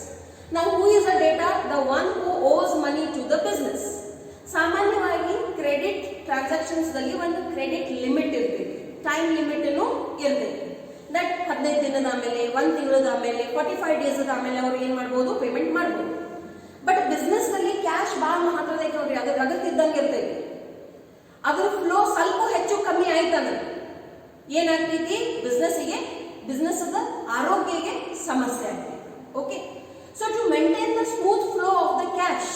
Now who is the data? The one who owes money to the business. ಸಾಮಾನ್ಯವಾಗಿ ಕ್ರೆಡಿಟ್ ಟ್ರಾನ್ಸಾಕ್ಷನ್ಸ್ ದಲ್ಲಿ ಒಂದು ಕ್ರೆಡಿಟ್ ಲಿಮಿಟ್ ಇರ್ತೈತಿ, ಟೈಮ್ ಲಿಮಿಟ್ ಅನ್ನು ಇರ್ತೈತಿ. ದಟ್ 15 ದಿನದ ಆಮೇಲೆ, 1 ತಿಂಗಳದ ಆಮೇಲೆ, 45 ಡೇಸ್ ಆಮೇಲೆ ಅವ್ರು ಏನ್ ಮಾಡ್ಬೋದು, ಪೇಮೆಂಟ್ ಮಾಡ್ಬೋದು. ಬಟ್ ಬಿಸ್ನೆಸ್ ನಲ್ಲಿ ಕ್ಯಾಶ್ ಭಾಳ ಮಹತ್ವದ ಐತೆ ನೋಡ್ರಿ, ಅದ್ರ ಅಗತ್ಯ ಇದ್ದಂಗೆ ಇರ್ತೈತಿ. ಅದ್ರ ಫ್ಲೋ ಸ್ವಲ್ಪ ಹೆಚ್ಚು ಕಮ್ಮಿ ಆಯ್ತಂದ್ರೆ ಏನಾಗ್ತೈತಿ, ಬಿಸ್ನೆಸ್ ಆರೋಗ್ಯಕ್ಕೆ ಸಮಸ್ಯೆ ಆಗ್ತೈತಿ. Okay, so to maintain the smooth flow of the cash,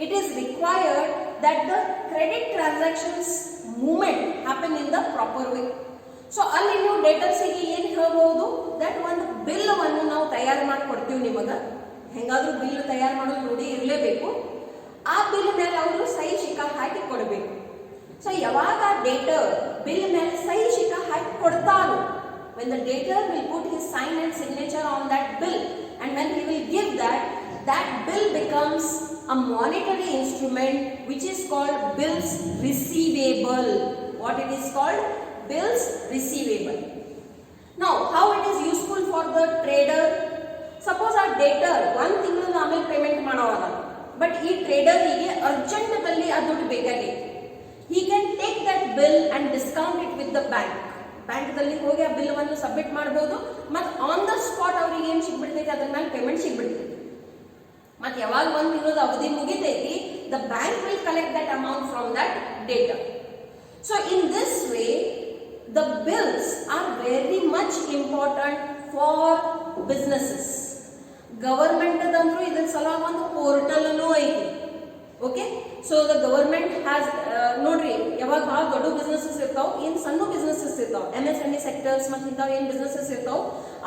it is required that the credit transactions movement happen in the proper way. So ಅಲ್ಲಿ ನೀವು ಡೇಟರ್ಸ್ ಗೆ ಏನು ಹೇಳಬಹುದು, ದಟ್ ಒಂದು ಬಿಲ್ ಅನ್ನು ನಾವು ತಯಾರು ಮಾಡಿ ಕೊಡ್ತೀವಿ ನಿಮಗೆ. ಹೆಂಗಾದ್ರೂ ಬಿಲ್ ತಯಾರು ಮಾಡೋದು ನೋಡಿ ಇರಲೇಬೇಕು. ಆ ಬಿಲ್ ಮೇಲೆ ಅವರು ಸಹಿ ಶಿಕ್ಕ ಹಾಕಿ ಕೊಡಬೇಕು. ಸೊ ಯಾವಾಗ ಡೇಟರ್ ಬಿಲ್ ಮೇಲೆ ಸಹಿ ಶಿಕ್ಕ ಹಾಕಿ ಕೊಡ್ತಾರೋ, when the debtor will put his sign and signature on that bill, and when he will give that bill becomes a monetary instrument which is called bills receivable. What it is called? Bills receivable. Now how it is useful for the trader? Suppose our debtor 1 ತಿಂಗಳ ಆಮೇಲೆ payment ಮಾಡೋವಾಗ, but ಈ trader ಗೆ urgent ದಲ್ಲಿ ಆ ದುಡ್ಡು ಬೇಕಾಗಿದೆ. he can take that bill and discount it with the bank. ಬ್ಯಾಂಕ್ದಲ್ಲಿ ಹೋಗಿ ಆ ಬಿಲ್ ಅನ್ನು ಸಬ್ಮಿಟ್ ಮಾಡಬಹುದು, ಮತ್ತು ಆನ್ ದ ಸ್ಪಾಟ್ ಅವ್ರಿಗೆ ಏನು ಸಿಗ್ಬಿಡ್ತೈತಿ, ಅದ್ರ ಮೇಲೆ ಪೇಮೆಂಟ್ ಸಿಗ್ಬಿಡ್ತೈತಿ. ಮತ್ತು ಯಾವಾಗ 1 ತಿಂಗಳದ ಅವಧಿ ಮುಗಿತೈತಿ, the bank will collect that amount from that data. So in this way the bills are very much important for businesses. Government ಅದಂದ್ರೂ ಇದ್ರ ಸಲುವಾಗಿ ಒಂದು ಪೋರ್ಟಲ್ ಅನ್ನು ಐತಿ. Okay, so the government has ನೋಡ್ರಿ, ಯಾವಾಗ ಭಾಳ ದೊಡ್ಡ ಬಿಸ್ನೆಸಸ್ ಇರ್ತಾವ, ಏನು ಸಣ್ಣ ಬಿಸ್ನೆಸಸ್ ಇರ್ತಾವ, MSME ಸೆಕ್ಟರ್ಸ್ ಮತ್ತು ಇಂಥವು ಏನು ಬಿಸ್ನೆಸಸ್ ಇರ್ತಾವ,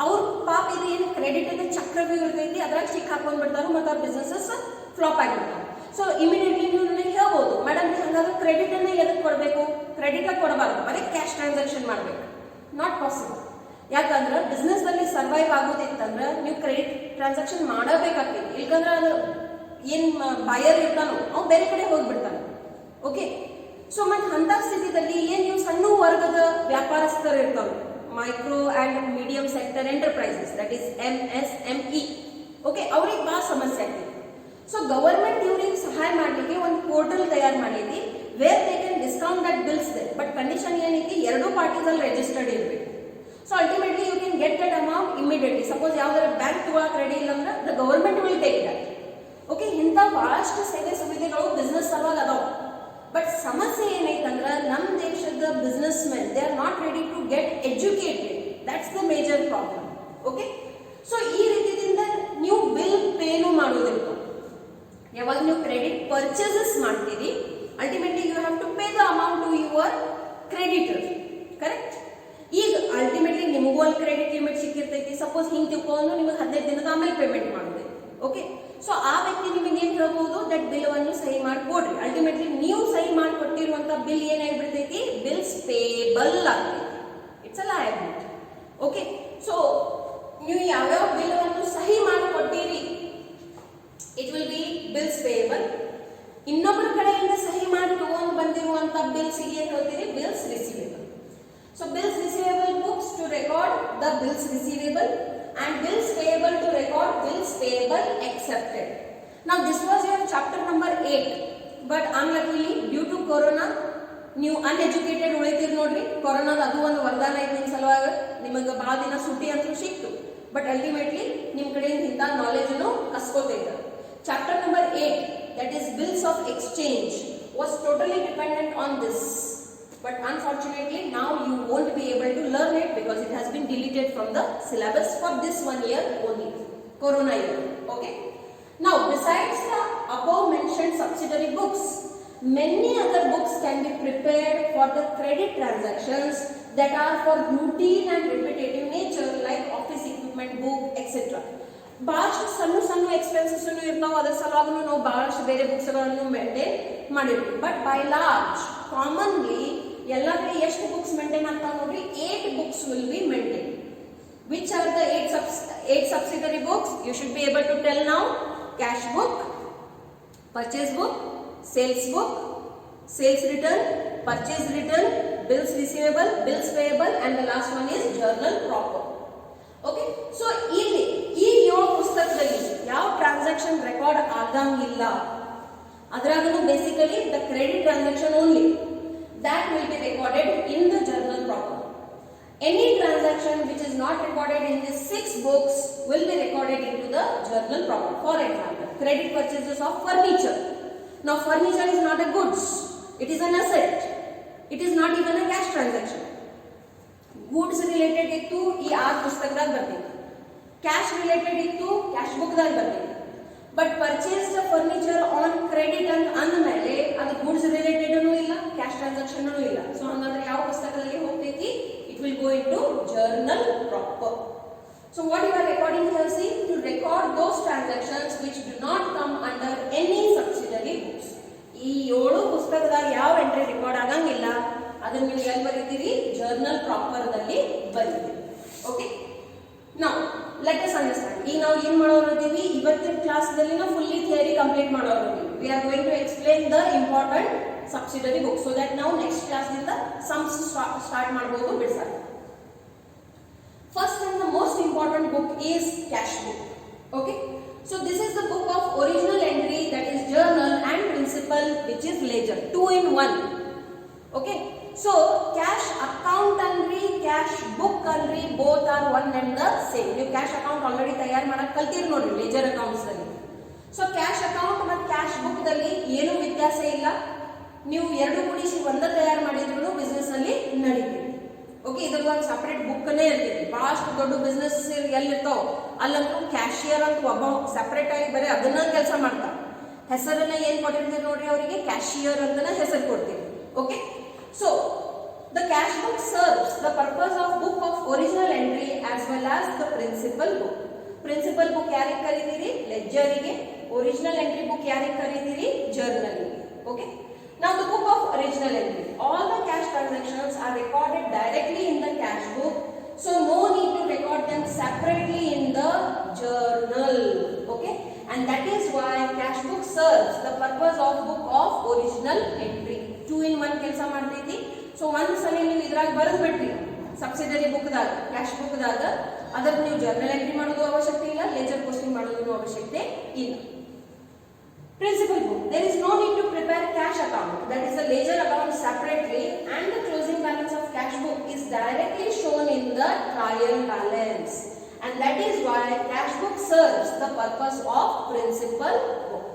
ಅವ್ರ ಪಾಪ ಇದು ಏನು ಕ್ರೆಡಿಟ್ ಇದೆ ಚಕ್ರವ್ಯೂಹ ಇರ್ತೈತಿ, ಅದ್ರಾಗ ಚಿಕ್ಕ ಹಾಕೊಂಡು ಬಿಡ್ತಾರ ಮತ್ತು ಅವ್ರ ಬಿಸ್ನೆಸಸ್ ಫ್ಲಾಪ್ ಆಗಿರ್ತಾವ. ಸೊ ಇಮಿಡಿಯೇಟ್ಲಿ ನೀವು ನನಗೆ ಹೇಳ್ಬೋದು, ಮೇಡಮ್ ಹಂಗಾದ್ರೆ ಕ್ರೆಡಿಟ್ ಅನ್ನ ಎದಕ್ಕೆ ಕೊಡಬೇಕು, ಕ್ರೆಡಿಟ್ ಕೊಡಬಾರ್ದು, ಬರೀ ಕ್ಯಾಶ್ ಟ್ರಾನ್ಸಾಕ್ಷನ್ ಮಾಡಬೇಕು. Not possible. ಯಾಕಂದ್ರೆ ಬಿಸ್ನೆಸ್ ದಲ್ಲಿ ಸರ್ವೈವ್ ಆಗೋದಿತ್ತಂದ್ರೆ ನೀವು ಕ್ರೆಡಿಟ್ ಟ್ರಾನ್ಸಾಕ್ಷನ್ ಮಾಡಬೇಕಾಗ್ತೈತಿ. ಇಲ್ಕಂದ್ರೆ ಅದು ಏನ್ ಬಯರ್ ಇರ್ತಾನೋ ಅವ್ನು ಬೇರೆ ಕಡೆ ಹೋಗ್ಬಿಡ್ತಾನೆ. ಓಕೆ, ಸೊ ಮತ್ತೆ ಅಂತ ಸ್ಥಿತಿಯಲ್ಲಿ ಏನ್ ನೀವು ಸಣ್ಣ ವರ್ಗದ ವ್ಯಾಪಾರಸ್ಥರು ಇರ್ತಾವೆ, micro and medium sector enterprises, that is MSME. Okay, ಅವ್ರಿಗೆ ಭಾಳ ಸಮಸ್ಯೆ ಆಗ್ತೈತಿ. ಸೊ ಗವರ್ಮೆಂಟ್ ಇವ್ರಿಗೆ ಸಹಾಯ ಮಾಡಲಿಕ್ಕೆ ಒಂದು ಪೋರ್ಟಲ್ ತಯಾರು ಮಾಡೈತಿ, where they can discount that bills they. But condition ಏನೈತಿ, ಎರಡೂ ಪಾರ್ಟೀಸ್ ಅಲ್ಲಿ ರಿಜಿಸ್ಟರ್ಡ್ ಇರಬೇಕು. So ultimately you can get that amount immediately. Suppose ಯಾವ್ದಾರ ಬ್ಯಾಂಕ್ ತಗೊಳಕ್ ರೆಡಿ ಇಲ್ಲ ಅಂದ್ರೆ the government will take that. Okay, ಇಂಥ ಬಹಳಷ್ಟು ಸೇವೆ ಸುವಿಧೆಗಳು ಬಿಸ್ನೆಸ್ ಸಲುವಾಗಿ ಅದಾವ. ಬಟ್ ಸಮಸ್ಯೆ ಏನೈತಂದ್ರೆ ನಮ್ಮ ದೇಶದ businessmen they are not ready to get educated. That's the major problem. Okay, so ಈ ರೀತಿಯಿಂದ ನೀವು ಬಿಲ್ ಪೇನು ಮಾಡೋದಿಲ್ಲ. ಯಾವಾಗ ನೀವು ಕ್ರೆಡಿಟ್ ಪರ್ಚೇಸಸ್ ಮಾಡ್ತೀರಿ, ultimately you have to pay the amount to your creditor. Correct? ಈಗ ಅಲ್ಟಿಮೇಟ್ಲಿ ನಿಮಗೂ ಅಲ್ಲಿ ಕ್ರೆಡಿಟ್ ಲಿಮಿಟ್ ಸಿಕ್ಕಿರ್ತೈತಿ. ಸಪೋಸ್ ಹಿಂಗೆ ತಿಳ್ಕೊಂಡು ನಿಮಗೆ 15 ದಿನದ ಆಮೇಲೆ ಪೇಮೆಂಟ್ ಮಾಡೋದು. ಓಕೆ, ಸೊ ಆ ವ್ಯಕ್ತಿ ನಿಮಗೆ ಏನ್ ಹೇಳ್ಬೋದು, ದಟ್ ಬಿಲ್ ಅನ್ನು ಸಹಿ ಮಾಡಿಕೊಡ್ರಿ. ಅಲ್ಟಿಮೇಟ್ಲಿ ನೀವು ಸಹಿ ಮಾಡಿಕೊಟ್ಟಿರುವಂತ ಬಿಲ್ ಏನಾಗ್ಬಿಡ್ತೈತಿ, ಬಿಲ್ಸ್ ಪೇಬಲ್ ಆಗ್ತೈತಿ. It's a liability. Okay, so ನೀವು ಯಾವ್ಯಾವ ಬಿಲ್ ಅನ್ನು ಸಹಿ ಮಾಡಿಕೊಟ್ಟಿರಿ, it will be bills payable. ಇನ್ನೊಬ್ಬರ ಕಡೆಯಿಂದ ಸಹಿ ಮಾಡಿ ತಗೊಂಡು ಬಂದಿರುವಂತ ಬಿಲ್ಸ್ ಏನ್ ಹೇಳ್ತೀರಿ, bills receivable. So bills receivable books to record the bills receivable and bills payable to record bills payable accepted. Now this was your chapter number 8, but unluckily due to corona ನೀವು uneducated ಉಳಿತೀರಿ ನೋಡ್ರಿ. ಕೊರೋನಾದ ಅದು ಒಂದು ವರದಾನ ಐತಿ ನಿಮ್ಮ ಸಲುವಾಗ. ನಿಮಗೆ ಭಾಳ ದಿನ ಸುಟ್ಟಿ ಅಂತೂ ಸಿಕ್ತು, ಬಟ್ ಅಲ್ಟಿಮೇಟ್ಲಿ ನಿಮ್ಮ ಕಡೆಯಿಂದ ಇಂಥ ನಾಲೆಜ್ ಅನ್ನು ಕಸ್ಕೋತೈತೆ. Chapter number 8, that is bills of exchange, was totally dependent on this. But unfortunately now you won't be able to learn it because it has been deleted from the syllabus for this 1 year only, corona year. Okay, now besides the above mentioned subsidiary books, Many other books can be prepared for the credit transactions that are for routine and repetitive nature like office equipment book etc. ಬಹಳಷ್ಟು ಸಣ್ಣ ಸಣ್ಣ expenses ಇರ್ತಾವೆ, ಅದರ ಸಲುವಾಗಿ ನಾವು ಬಹಳಷ್ಟು ಬೇರೆ ಬುಕ್ಸ್ಗಳನ್ನು maintain ಮಾಡಿರ್ತೀವಿ. ಬಟ್ ಬೈ ಲಾರ್ಜ್ ಕಾಮನ್ಲಿ ಎಲ್ಲ ಕಡೆ ಎಷ್ಟು ಬುಕ್ಸ್ ಮೇಂಟೈನ್ ಆಗ್ತಾವೆ ನೋಡ್ರಿ, 8 books will be maintain. Which are the 8 subsidiary books? You should be able to tell now. Cash book, purchase book, sales book, sales return, purchase return, bills receivable, bills payable, and the last one is journal proper. Okay, so ಇಲ್ಲಿ ಈ 7 ಪುಸ್ತಕದಲ್ಲಿ ಯಾವ transaction record ಆಗಂಗಿಲ್ಲ, ಅದರಾಗನು basically the credit transaction only that will be recorded in the journal proper. Any transaction which is not recorded in these 6 books will be recorded into the journal proper. For example, credit purchases of furniture. Now furniture is not a goods, it is an asset. It is not even a cash transaction. Goods related ಇತ್ತು ಈ 6 ಪುಸ್ತಕದಾಗ ಬರ್ತೈತಿ, cash related ಇತ್ತು cash book ದಾಗ ಬರ್ತೈತಿ. But purchase the furniture on credit ಅಂತ ಅಂದಮೇಲೆ ಅದು ಗೂಡ್ಸ್ ರಿಲೇಟೆಡ್ ಇಲ್ಲ, ಕ್ಯಾಶ್ ಟ್ರಾನ್ಸಾಕ್ಷನ್ ಇಲ್ಲ. ಸೊ ಹಂಗಂದ್ರೆ ಯಾವ ಪುಸ್ತಕದಲ್ಲಿ ಹೋಗ್ತೈತಿ? It will go into journal proper. So what you are recording here, see, to record those transactions which do not come under any subsidiary books. ಈ 7 ಪುಸ್ತಕದಾಗ ಯಾವ entry record ಆಗಂಗಿಲ್ಲ, ಅದನ್ನ ನೀವು ಎಲ್ಲಿ ಬರೀತೀರಿ? ಜರ್ನಲ್ ಪ್ರಾಪರ್ ದಲ್ಲಿ ಬರೀತೀರಿ. Okay, now let us understand. ಈಗ ನಾವು ಏನ್ ಮಾಡೋರಿದ್ದೀವಿ, ಇವತ್ತಿನ ಕ್ಲಾಸ್ ದಲ್ಲಿ ನಾವು ಫುಲ್ಲಿ ಥಿಯರಿ ಕಂಪ್ಲೀಟ್ ಮಾಡೋರಿದ್ದೀವಿ. We are going to explain the important subsidiary book so that ನಾವು ನೆಕ್ಸ್ಟ್ ಕ್ಲಾಸ್ ದಿಂದ ಸಮ್ಸ್ ಸ್ಟಾರ್ಟ್ ಮಾಡಬಹುದು ಬಿಡ್ಸಕ್ಕೆ. First and the most important book is cash book. Okay, so this is the book of original entry, that is journal, and principal, which is ledger, 2 in 1. Okay, so cash account entry, cash book entry, both are one and the same. You cash account already ತಯಾರು ಮಾಡಕ್ಕೆ ಕಲ್ತಿರಿ ನೋಡಿ ledger accounts ದಲ್ಲಿ. So cash account ಮತ್ತು cash book ದಲ್ಲಿ ಏನು ವ್ಯತ್ಯಾಸ ಇಲ್ಲ, ನೀವು ಎರಡು ಕೂಡಿಸಿ ಒಂದೇ ತಯಾರು ಮಾಡಿದ್ರು ಬಿಸ್ನೆಸ್ ನಲ್ಲಿ ನಡೀತೀವಿ. ಓಕೆ, ಇದ್ರದ್ದು ಒಂದು ಸಪರೇಟ್ ಬುಕ್ನೇ ಇರ್ತೈತಿ. ಬಹಳಷ್ಟು ದೊಡ್ಡ ಬಿಸ್ನೆಸ್ ಎಲ್ಲಿರ್ತಾವ ಅಲ್ಲಂತೂ ಕ್ಯಾಶಿಯರ್ ಅಂತ ಒಬ್ಬ ಸಪರೇಟ್ ಆಗಿ ಬರೀ ಅದನ್ನ ಕೆಲಸ ಮಾಡ್ತಾರೆ. ಹೆಸರನ್ನ ಏನ್ ಕೊಟ್ಟಿರ್ತೀವಿ ನೋಡ್ರಿ, ಅವರಿಗೆ ಕ್ಯಾಶಿಯರ್ ಅಂತಾನೆ ಹೆಸರು ಕೊಡ್ತೀವಿ. Okay, so the cash book serves the purpose of book of original entry as well as the principal book. Principal book ಯಾರಿಗೆ ಕರೀತೀರಿ? ಲೆಡ್ಜರಿಗೆ. ಒರಿಜಿನಲ್ ಎಂಟ್ರಿ ಬುಕ್ ಯಾರಿಗೆ ಕರೀತೀರಿ? ಜರ್ನಲಿಗೆ. Okay, now the book of original entry, all the cash transactions are recorded directly in the cash book, so no need to record them separately in the journal. Okay, and that is why cash book serves the purpose of book of original entry. 2 in 1 ಕೆಲಸ ಮಾಡ್ತೈತಿ. So ಒಂದು ಸಲ ನೀವು ಇದ್ರಾಗ ಬರೆದು ಬಿಟ್ರಿ subsidiary book ದಾಗ, cash book ದಾಗ, ಅದರ ನೀವು ಜರ್ನಲ್ ಎಂಟ್ರಿ ಮಾಡೋದು ಅವಶ್ಯಕತೆ ಇಲ್ಲ, ಲೆಜರ್ ಪೋಸ್ಟಿಂಗ್ ಮಾಡೋದು ಅವಶ್ಯಕತೆ ಇಲ್ಲ. Principal book, there is no need to prepare cash account, that is the ledger account separately, and the closing balance of cash book is directly shown in the trial balance, and that is why cash book serves the purpose of principal book.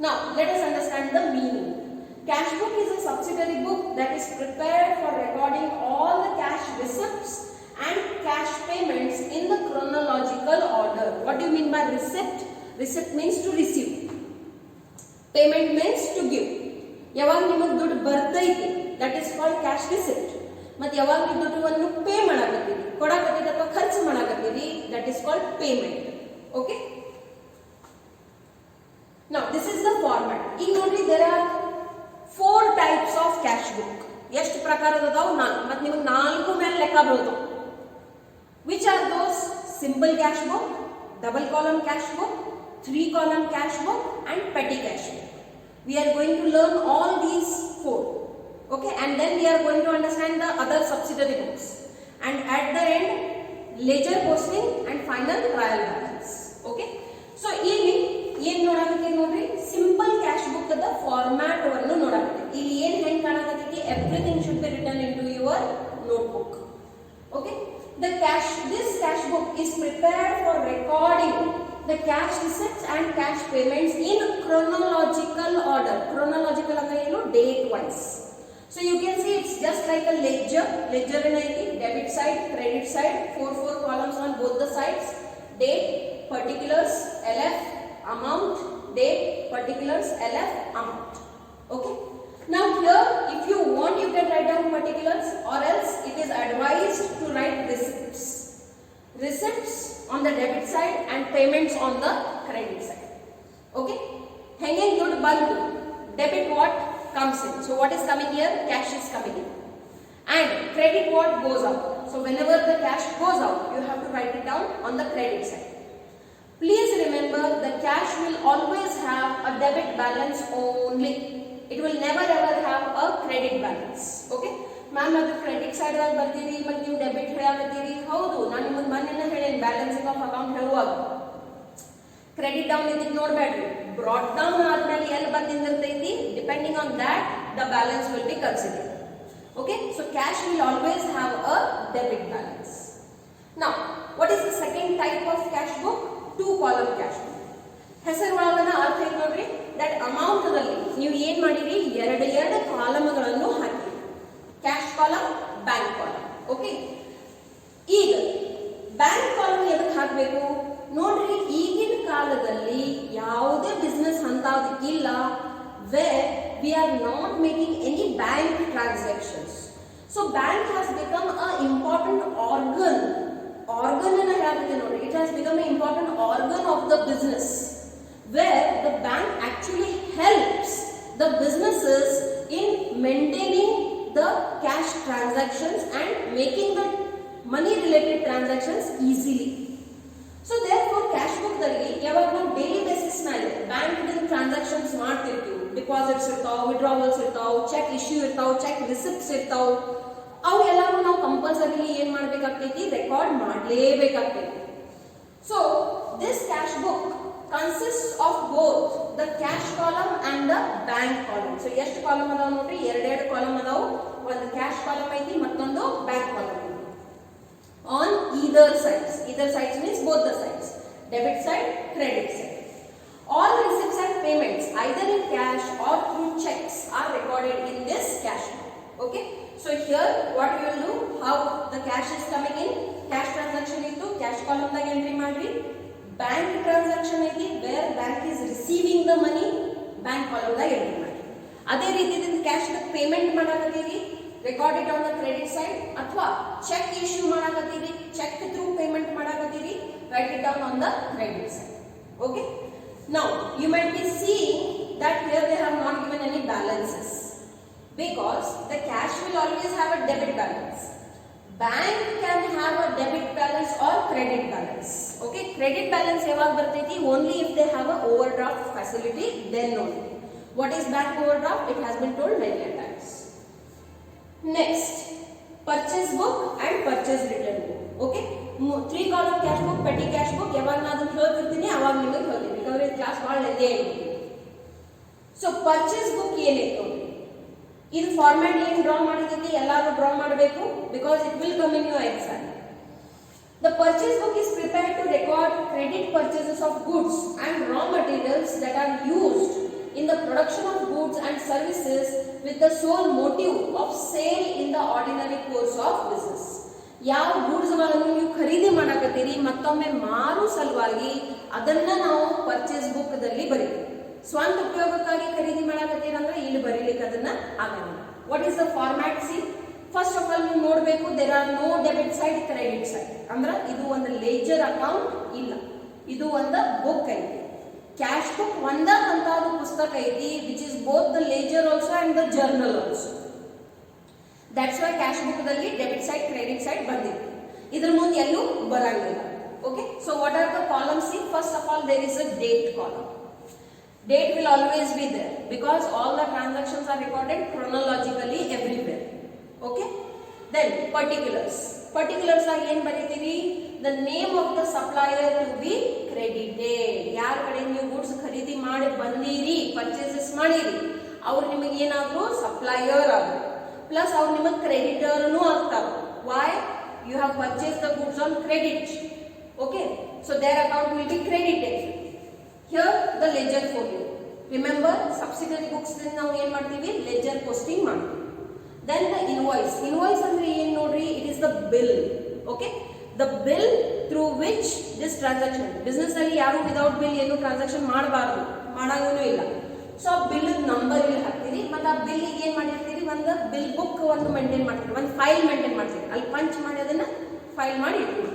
Now let us understand the meaning. Cash book is a subsidiary book that is prepared for recording all the cash receipts and cash payments in the chronological order. What do you mean by receipt? Receipt means to receive, payment means to give. ಯಾವಾಗ ನಿಮಗೆ ದುಡ್ಡು ಬರ್ತೈತಿ that is called cash receipt. ಮತ್ತು ಯಾವಾಗ ನೀವು ದುಡ್ಡನ್ನು pay ಮಾಡಾಕತ್ತೀರಿ, ಕೊಡಾಕತ್ತೀರಿ ಅಥವಾ ಖರ್ಚು ಮಾಡಾಕತ್ತೀರಿ, that is called payment. Okay, now this is the format. ಈಗ ನೋಡ್ರಿ, there are 4 types of cash book. ಎಷ್ಟು ಪ್ರಕಾರದ ಅದಾವ? 4. ಮತ್ತು ನಿಮಗೆ 4 ಮೇಲೆ ಲೆಕ್ಕ ಬರೋದು. Which are those? Simple cash book, double column cash book, 3 column cash book, and petty cash book. We are going to learn all these 4. Okay, and then we are going to understand the other subsidiary books, and at the end ledger posting and final trial balance. Okay, so ಇಲ್ಲಿ ಏನು ನೋಡಾಕತ್ತೀವಿ ನೋಡ್ರಿ, simple cash book the format ಅನ್ನು ನೋಡಾಕತ್ತೀವಿ. ಇಲ್ಲಿ ಏನು ಹೆಂಗೆ ಕಾಣಾಕತ್ತೈತಿ, everything should be written into your notebook. Okay, this cash book is prepared for recording the cash receipts and cash payments in chronological order. Chronological ಅಂದ್ರೆ ಏನು? Date wise. So you can see it's just like a ledger. Ledger ಏನೈತಿ? Debit side, credit side, 4 columns on both the sides. Date, particulars, LF, amount, date, particulars, LF, amount. Okay. Now here, if you want, you can write down particulars, or else it is advised to write receipts. Receipts on the debit side and payments on the credit side. Okay. Hanging good bulb, debit what comes in. So what is coming here? Cash is coming in. And credit what goes out. So whenever the cash goes out, you have to write it down on the credit side. Please remember, the cash will always have a debit balance only. It will never ever have a credit balance. Okay. Ma'am ಅದು credit side ಆಗಿ ಬರ್ತೀರಿ ಮತ್ತು ನೀವು debit ಹೇಳಾಕತ್ತೀರಿ. ಹೌದು, ನಾನು ನಿಮಗೆ ಮೊನ್ನೆ ಹೇಳೇನಿ ಬ್ಯಾಲೆನ್ಸಿಂಗ್ ಆಫ್ ಅಕೌಂಟ್ ಹೇಳುವಾಗ ಕ್ರೆಡಿಟ್ ಡೌನ್ ಇದ್ದಿದ್ದು ನೋಡಬೇಡ್ರಿ. ಬ್ರಾಟ್ ಡೌನ್ ಆದ್ಮೇಲೆ ಎಲ್ಲಿ ಬಂದಿರ್ತೈತಿ, depending on that the balance will be considered. Okay, so cash will always have a debit balance. Now, what is the second type of cash book? Two column cash book. ಹೆಸರು ಒಳಗನ ಅರ್ಥ ಏನು ನೋಡ್ರಿ, that amount ನಲ್ಲಿ ನೀವು ಏನ್ ಮಾಡಿರಿ, ಎರಡು ಕಾಲಮ್ಗಳನ್ನು ಹಾಕಿ, cash column, bank column. Okay, ಈಗ ಬ್ಯಾಂಕ್ ಕಾಲಮ್ ಎದಕ್ಕೆ ಹಾಕಬೇಕು ನೋಡ್ರಿ, ಈಗಿನ ಕಾಲದಲ್ಲಿ ಯಾವುದೇ ಬಿಸ್ನೆಸ್ ಅಂತಾವ್ದು ಇಲ್ಲ where we are not making any bank transactions. So bank has become an important organ in it has become an important organ of the business, where the bank actually helps the businesses in maintaining the cash transactions and making the money related transactions easily. So therefore cash book ದಲ್ಲಿ ಯಾವಾಗ ನಾವು daily basis ಮೇಲೆ bank transactions ಮಾಡ್ತಿರ್ತೀವಿ, deposits ಇರ್ತಾವ, withdrawals ಇರ್ತಾವ, cheque issue ಇರ್ತಾವ, cheque receipts ಇರ್ತಾವ, ಅವು ಎಲ್ಲಾನು ನಾವು ಕಂಪಲ್ಸರಿ ಏನ್ ಮಾಡ್ಬೇಕಾಗ್ತೈತಿ, ರೆಕಾರ್ಡ್ ಮಾಡಲೇಬೇಕಾಗ್ತೈತಿ. So this cash book consist of both the cash column and the bank column. So ಎಷ್ಟು ಕಾಲಮ್ ಅದಾವ ನೋಡ್ರಿ, ಎರಡೆರಡು ಕಾಲಮ್ ಅದಾವ. ಒಂದು ಕ್ಯಾಶ್ ಕಾಲಮ್ ಐತಿ, ಮತ್ತೊಂದು ಬ್ಯಾಂಕ್ ಕಾಲಮ್ ಐತಿ. On either sides means both the sides, debit side, credit side. All receipts and payments either in cash or through checks are recorded in this cash book. Okay, so here what you will do, how the cash is coming in, cash transaction into cash column ದಾಗ entry ಮಾಡ್ರಿ, bank transaction ಐತಿ where bank is receiving the money, bank column ದಾಗ entry ಮಾಡ್ರಿ. ಅದೇ ರೀತಿಯಿಂದ cash payment ಮಾಡಾಕತ್ತೀರಿ, record it on the credit side, ಅಥವಾ cheque issue ಮಾಡಾಕತ್ತೀರಿ, ಚೆಕ್ ಥ್ರೂ ಪೇಮೆಂಟ್ ಮಾಡಾಕತ್ತೀರಿ, write it down on the credit side. Okay, now you might be seeing that here they have not given any balances because the cash will always have a debit balance. Bank can have a debit balance or credit balance. Okay, credit balance ಯಾವಾಗ ಬರ್ತೈತಿ, only if they have a overdraft facility, then only. What is bank overdraft? It has been told many times. Next, purchase book and purchase return book. Okay, 3 column cash book, petty cash book. ಯಾವಾಗ ನಾನು ಅದನ್ನ ಹೇಳ್ತಿರ್ತೀನಿ ಅವಾಗ ನಿಮಗೆ ಹೇಳ್ತೀನಿ, ಯಾಕಂದ್ರೆ class ಭಾಳ lengthy ಆಗಿದೆ. So purchase book ಏನಿತ್ತು, ಇದು ಫಾರ್ಮ್ಯಾಟ್ ಏನು ಡ್ರಾ ಮಾಡಿದೈತಿ ಎಲ್ಲರೂ ಡ್ರಾ ಮಾಡಬೇಕು, because it will come in your exam. The purchase book is prepared to record credit purchases of goods and raw materials that are used in the production of goods and services with the sole motive of sale in the ordinary course of business. ಯಾವ goods ಗಳನ್ನು ನೀವು ಖರೀದಿ ಮಾಡಾಕತ್ತೀರಿ ಮತ್ತೊಮ್ಮೆ ಮಾರು ಸಲುವಾಗಿ ಅದನ್ನ ನಾವು purchase book ದಲ್ಲಿ ಬರೀತೀವಿ. ಸ್ವಂತ ಉಪಯೋಗಕ್ಕಾಗಿ ಖರೀದಿ ಮಾಡಾಕತ್ತೀರ ಅಂದ್ರೆ ಇಲ್ಲಿ ಬರೀಲಿಕ್ಕೆ ಅದನ್ನ ಆಗಲ್ಲ. What is the format? See, first of all ನೀವು ನೋಡಬೇಕು, there are no debit side, credit side. ಅಂದ್ರೆ ಇದು ಒಂದು ಲೇಜರ್ ಅಕೌಂಟ್ ಇಲ್ಲ, ಇದು ಒಂದು ಬುಕ್ ಐತಿ. ಕ್ಯಾಶ್ ಬುಕ್ ಒಂದ ಅಂತಾದ ಪುಸ್ತಕ ಐತಿ, which is both the ledger also and the journal also. That's why cash book ದಲ್ಲಿ ಡೆಬಿಟ್ ಸೈಡ್, ಕ್ರೆಡಿಟ್ ಸೈಡ್ ಬಂದಿದೆ. ಇದ್ರ ಮುಂದೆ ಎಲ್ಲೂ ಬರಂಗಿಲ್ಲ. Okay, so what are the columns? See, first of all there is a date column. Date will always be there because all the transactions are recorded chronologically everywhere. Okay, then particulars. Particulars ಆಗಿ ಏನು ಬರೀತೀರಿ? The name of the supplier to be credited. ಯಾರ ಕಡೆ ನೀವು goods ಖರೀದಿ ಮಾಡಿ ಬಂದಿರಿ, purchases ಮಾಡಿರಿ, ಅವ್ರು ನಿಮಗೆ ಏನಾದ್ರು ಸಪ್ಲೈಯರ್ ಆದ್ರು, ಪ್ಲಸ್ ಅವ್ರು ನಿಮಗೆ ಕ್ರೆಡಿಟರ್ನು ಆಗ್ತಾರೆ. Why? You have purchased the goods on credit. Okay, so their account will be credited. Here the ledger folio. Remember, subsidiary books din ನಾವು ಏನು ಮಾಡ್ತೀವಿ, ledger posting ಮಾಡ್ತೀವಿ. Then the invoice. Invoice ಅಂದ್ರೆ ಏನು ನೋಡ್ರಿ, it is the bill. Okay, the bill through which this transaction. Business ಅಲ್ಲಿ ಯಾರು without bill ಏನು transaction ಮಾಡಬಾರದು, ಮಾಡಂಗೂ ಇಲ್ಲ. ಸೊ ಬಿಲ್ ನಂಬರ್ ಇಲ್ಲಿ ಹಾಕ್ತೀವಿ. ಬರ್ದಿರ್ತೀರಿ ಮತ್ತು ಆ ಬಿಲ್ಲಿಗೆ ಏನು ಮಾಡಿರ್ತೀರಿ, ಒಂದು ಬಿಲ್ ಬುಕ್ ಒಂದು ಮೇಂಟೈನ್ ಮಾಡ್ತೀರಿ, ಒಂದು ಫೈಲ್ ಮೇಂಟೈನ್ ಮಾಡ್ತೀರಿ, ಅಲ್ಲಿ ಪಂಚ್ ಮಾಡಿ ಅದನ್ನು ಫೈಲ್ ಮಾಡಿ ಇಟ್ಬಿಡಿ.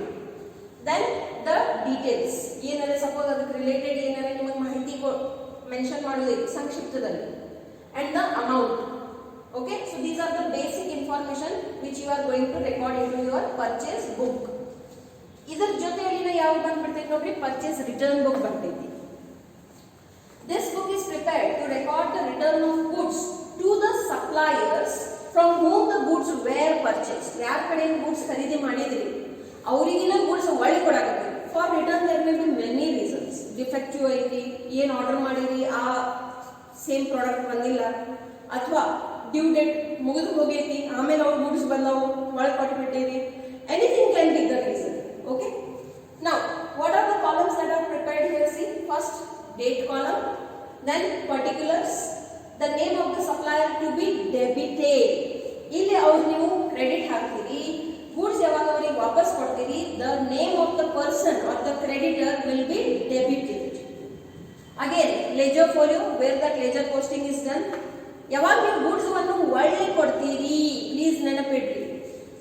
ದೆನ್ ದ ಡೀಟೇಲ್ಸ್ ಏನಾದ್ರೆ ಸಪೋಸ್ ಅದಕ್ಕೆ ರಿಲೇಟೆಡ್ ಏನಾದ್ರೆ ನಿಮಗೆ ಮಾಹಿತಿ ಮೆನ್ಷನ್ ಮಾಡೋದೈತಿ ಸಂಕ್ಷಿಪ್ತದಲ್ಲಿ, and the amount. Okay, so these are the basic information which you are going to record into your purchase book. ಇದರ ಜೊತೆಯಲ್ಲಿ ಯಾವ್ದು ಬಂದ್ಬಿಡ್ತೈತಿ ನೋಡ್ರಿ, ಪರ್ಚೇಸ್ ರಿಟರ್ನ್ ಬುಕ್ ಬರ್ತೈತಿ. This book is prepared to record the return of goods to the suppliers from whom the goods were purchased. ಯಾರ ಕಡೆ goods ಖರೀದಿ ಮಾಡಿದ್ರಿ ಅವರಿಗಿನ ಗೂಡ್ಸ್ ಒಳ್ಳೆ ಕೊಡಾಕತ್ತೀವಿ. For return there may be many reasons. Defective ಐತಿ, ಏನು ಆರ್ಡರ್ ಮಾಡಿರಿ ಆ ಸೇಮ್ ಪ್ರಾಡಕ್ಟ್ ಬಂದಿಲ್ಲ, ಅಥವಾ ಡ್ಯೂ ಡೇಟ್ ಮುಗಿದು ಹೋಗೈತಿ ಆಮೇಲೆ ಅವ್ರು ಗೂಡ್ಸ್ ಬಂದವು ಒಳಗೆ ಕೊಟ್ಬಿಟ್ಟಿರಿ. Anything can be the reason. Okay, now what are the columns that are prepared here? See, first date column, then particulars, the name of the supplier to be debited. ಇಲ್ಲಿ ಅವ್ರು ನೀವು credit ಹಾಕ್ತೀರಿ, goods ಯಾವಾಗ ಅವರಿಗೆ ವಾಪಸ್ ಕೊಡ್ತೀರಿ, the name of the person or the creditor will be debited. Again, ledger folio, where that ledger posting is done. ಯಾವಾಗ ನೀವು ಗೂಡ್ಸ್ ಅನ್ನು ಒಳ್ಳೆ ಕೊಡ್ತೀರಿ, ಪ್ಲೀಸ್ ನೆನಪಿಡ್ರಿ,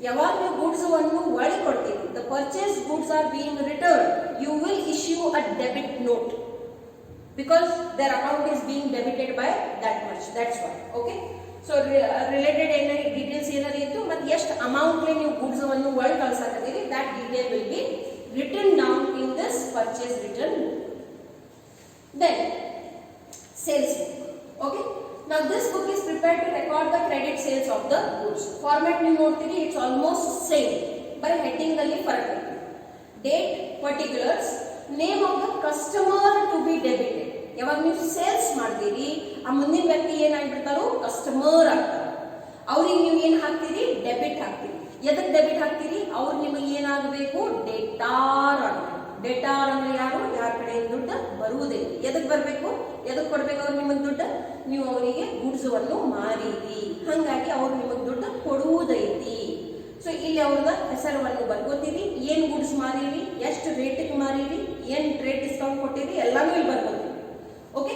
ಯಾವಾಗ ನೀವು ಗೂಡ್ಸ್ ಅನ್ನು ಒಳ್ಳೆ ಕೊಡ್ತೀರಿ, the purchased goods are being returned, you will issue a debit note because their account is being debited by that much. That's why. Okay, so related ಏನಾರಿ ಡೀಟೇಲ್ಸ್ ಏನಾರಿ ಇತ್ತು ಮತ್ತು ಎಷ್ಟು ಅಮೌಂಟ್ ನೀವು ಗೂಡ್ಸ್ ಅನ್ನು ಒಳ್ಳೆ ಕಳ್ಸಾಕತ್ತೀರಿ, that detail will be written down in this purchase return book. Then sales book. Okay, now this book is prepared to record the credit sales of the goods. Format ನೀವು ನೋಡ್ತೀರಿ, it's almost same, ಬರೀ heading ಅಲ್ಲಿ ಫರಕ್ ಇದೆ. Date, particulars, name of the customer to be debited. ಯಾವಾಗ ನೀವು sales ಮಾಡ್ತೀರಿ ಆ ಮುಂದಿನ ವ್ಯಕ್ತಿ ಏನಾಗ್ಬಿಡ್ತಾರೋ ಕಸ್ಟಮರ್ ಆಗ್ತಾರೆ, ಅವ್ರಿಗೆ ನೀವು ಏನು ಹಾಕ್ತೀರಿ, ಡೆಬಿಟ್ ಹಾಕ್ತೀರಿ. ಎದಕ್ಕೆ ಡೆಬಿಟ್ ಹಾಕ್ತೀರಿ, ಅವ್ರು ನಿಮಗೆ ಏನಾಗಬೇಕು, ಡೇಟಾರ್ ಆಗಬೇಕು. ಡೇಟಾರ್ ಅಂದ್ರೆ ಯಾರು, ಯಾರ ಕಡೆ ದುಡ್ಡು ಬರುವುದಿಲ್ಲ, ಎದಕ್ಕೆ ಬರಬೇಕು, ಎದಕ್ಕೆ ಕೊಡ್ಬೇಕು ಅವ್ರು ನಿಮಗೆ ದುಡ್ಡು, ನೀವು ಅವರಿಗೆ ಗೂಡ್ಸ್ ಅನ್ನು ಮಾರೀರಿ, ಹಾಗಾಗಿ ಅವ್ರು ನಿಮಗೆ ದುಡ್ಡು ಕೊಡುವುದೈತಿ. ಸೊ ಇಲ್ಲಿ ಅವ್ರದ ಹೆಸರನ್ನು ಬರ್ಕೋತೀರಿ, ಏನು ಗೂಡ್ಸ್ ಮಾರೀರಿ, ಎಷ್ಟು ರೇಟಿಗೆ ಮಾರೀರಿ, ಏನು ರೇಟ್ ಡಿಸ್ಕೌಂಟ್ ಕೊಟ್ಟಿರಿ, ಎಲ್ಲಾನು ಇಲ್ಲಿ ಬರ್ಕೋತೀರಿ. ಓಕೆ,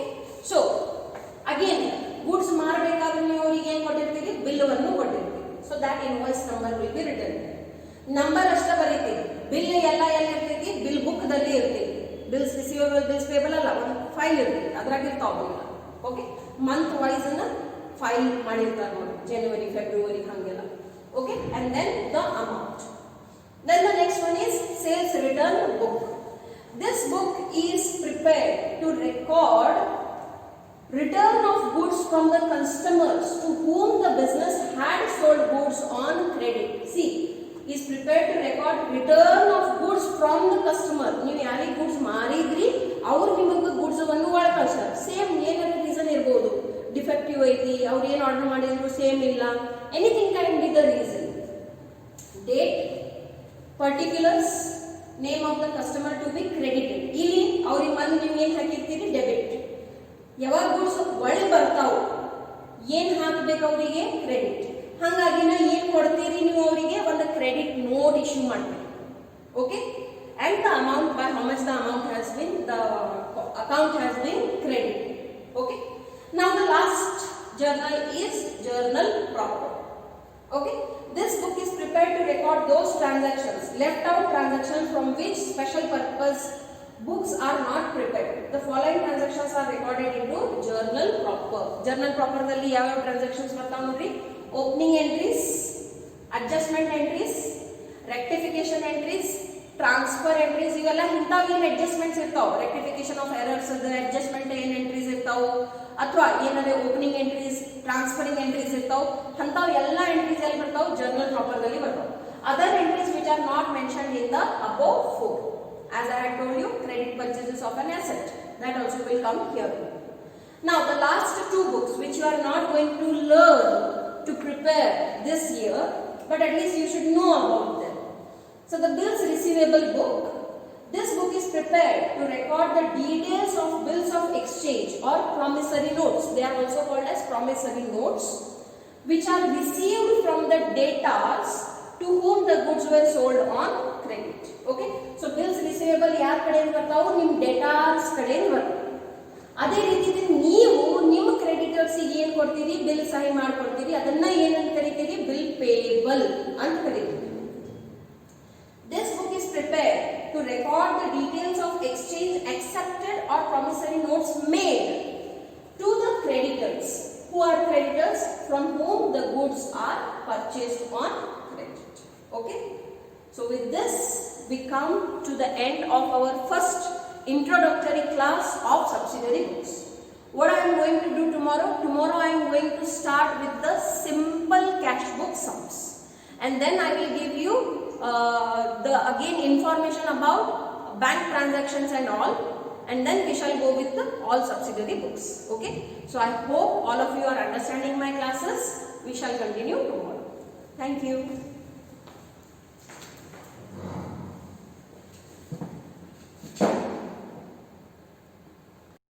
ಸೊ ಅಗೇನ್ ಗೂಡ್ಸ್ ಮಾರಬೇಕಾದ್ರೆ ನೀವು ಅವರಿಗೆ ಏನು ಕೊಟ್ಟಿರ್ತೀರಿ, ಬಿಲ್ಲನ್ನು ಕೊಟ್ಟಿರ್ತೀರಿ. So that invoice number will be return. Number ಅಷ್ಟೇ ಬರೀತೀರಿ, ಬಿಲ್ ಎಲ್ಲ ಎಲ್ಲಿ ಇರ್ತೈತಿ, ಬಿಲ್ ಬುಕ್ ದಲ್ಲಿ ಇರ್ತೈತಿ. ಬಿಲ್ಸ್ ರಿಸೀವಬಲ್, ಬಿಲ್ಸ್ ಪೇಬಲ್ ಅಲ್ಲ, ಒಂದು ಫೈಲ್ ಇರ್ತೈತಿ, ಅದ್ರಾಗ ಇರ್ತಾವಿಲ್ಲ. ಓಕೆ, ಮಂತ್ ವೈಸ್ ಅನ್ನ ಫೈಲ್ ಮಾಡಿರ್ತಾರೆ ನೋಡಿ, ಜನವರಿ ಫೆಬ್ರವರಿ ಹಾಗೆಲ್ಲ. Okay, and then the amount. Then the next one is sales return book. This book is prepared to record return of goods from the customers to whom the business had sold goods on credit. See, is prepared to record return of goods from the customer. ನೀವು ಯಾರಿಗೆ goods ಮಾರಿದ್ರಿ ಅವ್ರು ನಿಮಗೆ goods ಅನ್ನು ಒಳಗೆ ಕಳ್ಸ್ತಾರೆ. Same ಏನಾರ reason ಇರ್ಬೋದು, defective ಐತಿ, ಅವ್ರು ಏನು ಆರ್ಡರ್ ಮಾಡಿದ್ರು ಸೇಮ್ ಇಲ್ಲ, anything can be the reason. Date, particulars, name of the customer to be credited. ಇಲ್ಲಿ ಅವ್ರಿಗೆ ಬಂದು ನೀವು ಏನು ಹಾಕಿರ್ತೀರಿ, ಡೆಬಿಟ್. ಯಾವಾಗ ಗೂಡ್ಸ್ ಒಳ್ಳೆ ಬರ್ತಾವ ಏನು ಹಾಕ್ಬೇಕು ಅವರಿಗೆ, ಕ್ರೆಡಿಟ್. ಹಾಗಾಗಿ ನಾ ಏನು ಕೊಡ್ತೀರಿ ನೀವು ಅವರಿಗೆ, ಒಂದು ಕ್ರೆಡಿಟ್ ನೋಟ್ ಇಶ್ಯೂ ಮಾಡ್ತೀರಿ. Okay, and the amount, by how much the amount has been, the account has been credited. Okay, now the last journal is journal proper. Okay, this book is prepared to record those transactions, left out transactions from which special purpose books are not prepared. The following transactions are recorded into journal proper. Journal proper dalli ಯಾವ transactions ಬರ್ತಾವ ನೋಡ್ರಿ, opening entries, adjustment entries, rectification entries, transfer entries, ಇವೆಲ್ಲ ಇಂಥವು ಏನು adjustments ಇರ್ತಾವೆ, rectification of errors ಅದ adjustment ಏನು entries ಇರ್ತಾವೆ, ಅಥವಾ ಏನಾದ್ರೆ ಓಪನಿಂಗ್ ಎಂಟ್ರೀಸ್, ಟ್ರಾನ್ಸ್ಫರಿಂಗ್ ಎಂಟ್ರೀಸ್ ಇರ್ತಾವೆ, ಅಂಥವು ಎಲ್ಲ ಎಂಟ್ರೀಸ್ ಎಲ್ಲಿ ಬರ್ತಾವೆ, ಜರ್ನಲ್ ಪ್ರಾಪರ್ದಲ್ಲಿ ಬರ್ತಾವೆ. Other entries which are not mentioned in the above 4. As I had told you, credit purchases of an asset, that also will come here. Now the last two books which you are not going to learn to prepare this year, but at least you should know about them. So the bills receivable book, this book is prepared to record the details of bills of exchange or promissory notes. They are also called as promissory notes, which are received from the debtors to whom the goods were sold on credit. Okay, so bills receivable ಯಾರ ಕಡೆಯಿಂದ ಬರ್ತಾವು, ನಿಮ್ಮ debtors ಕಡೆಯಿಂದ ಬರ್ತವೆ. ಅದೇ ರೀತಿ ನೀವು ನಿಮ್ಮ ಕ್ರೆಡಿಟರ್ಸ್ ಕ್ರೆಡಿಟರ್ಸ್ ಏನು ಕೊಡ್ತೀರಿ, ಬಿಲ್ ಸಹಿ ಮಾಡ್ಕೊಡ್ತೀರಿ, ಅದನ್ನ ಏನಂತ ಕರಿತೀರಿ, ಬಿಲ್ ಪೇಯಬಲ್ ಅಂತ ಕರಿತೀರಿ. This book is prepared to record the details of exchange accepted or promissory notes made to the creditors. Who are creditors? From whom the goods are purchased on credit. Okay. So with this we come to the end of our first introductory class of subsidiary books. What I am going to do tomorrow? Tomorrow I am going to start with the simple cash book sums, and then I will give you the again information about bank transactions and all, and then we shall go with the all subsidiary books. Okay. So I hope all of you are understanding my classes. We shall continue tomorrow. Thank you.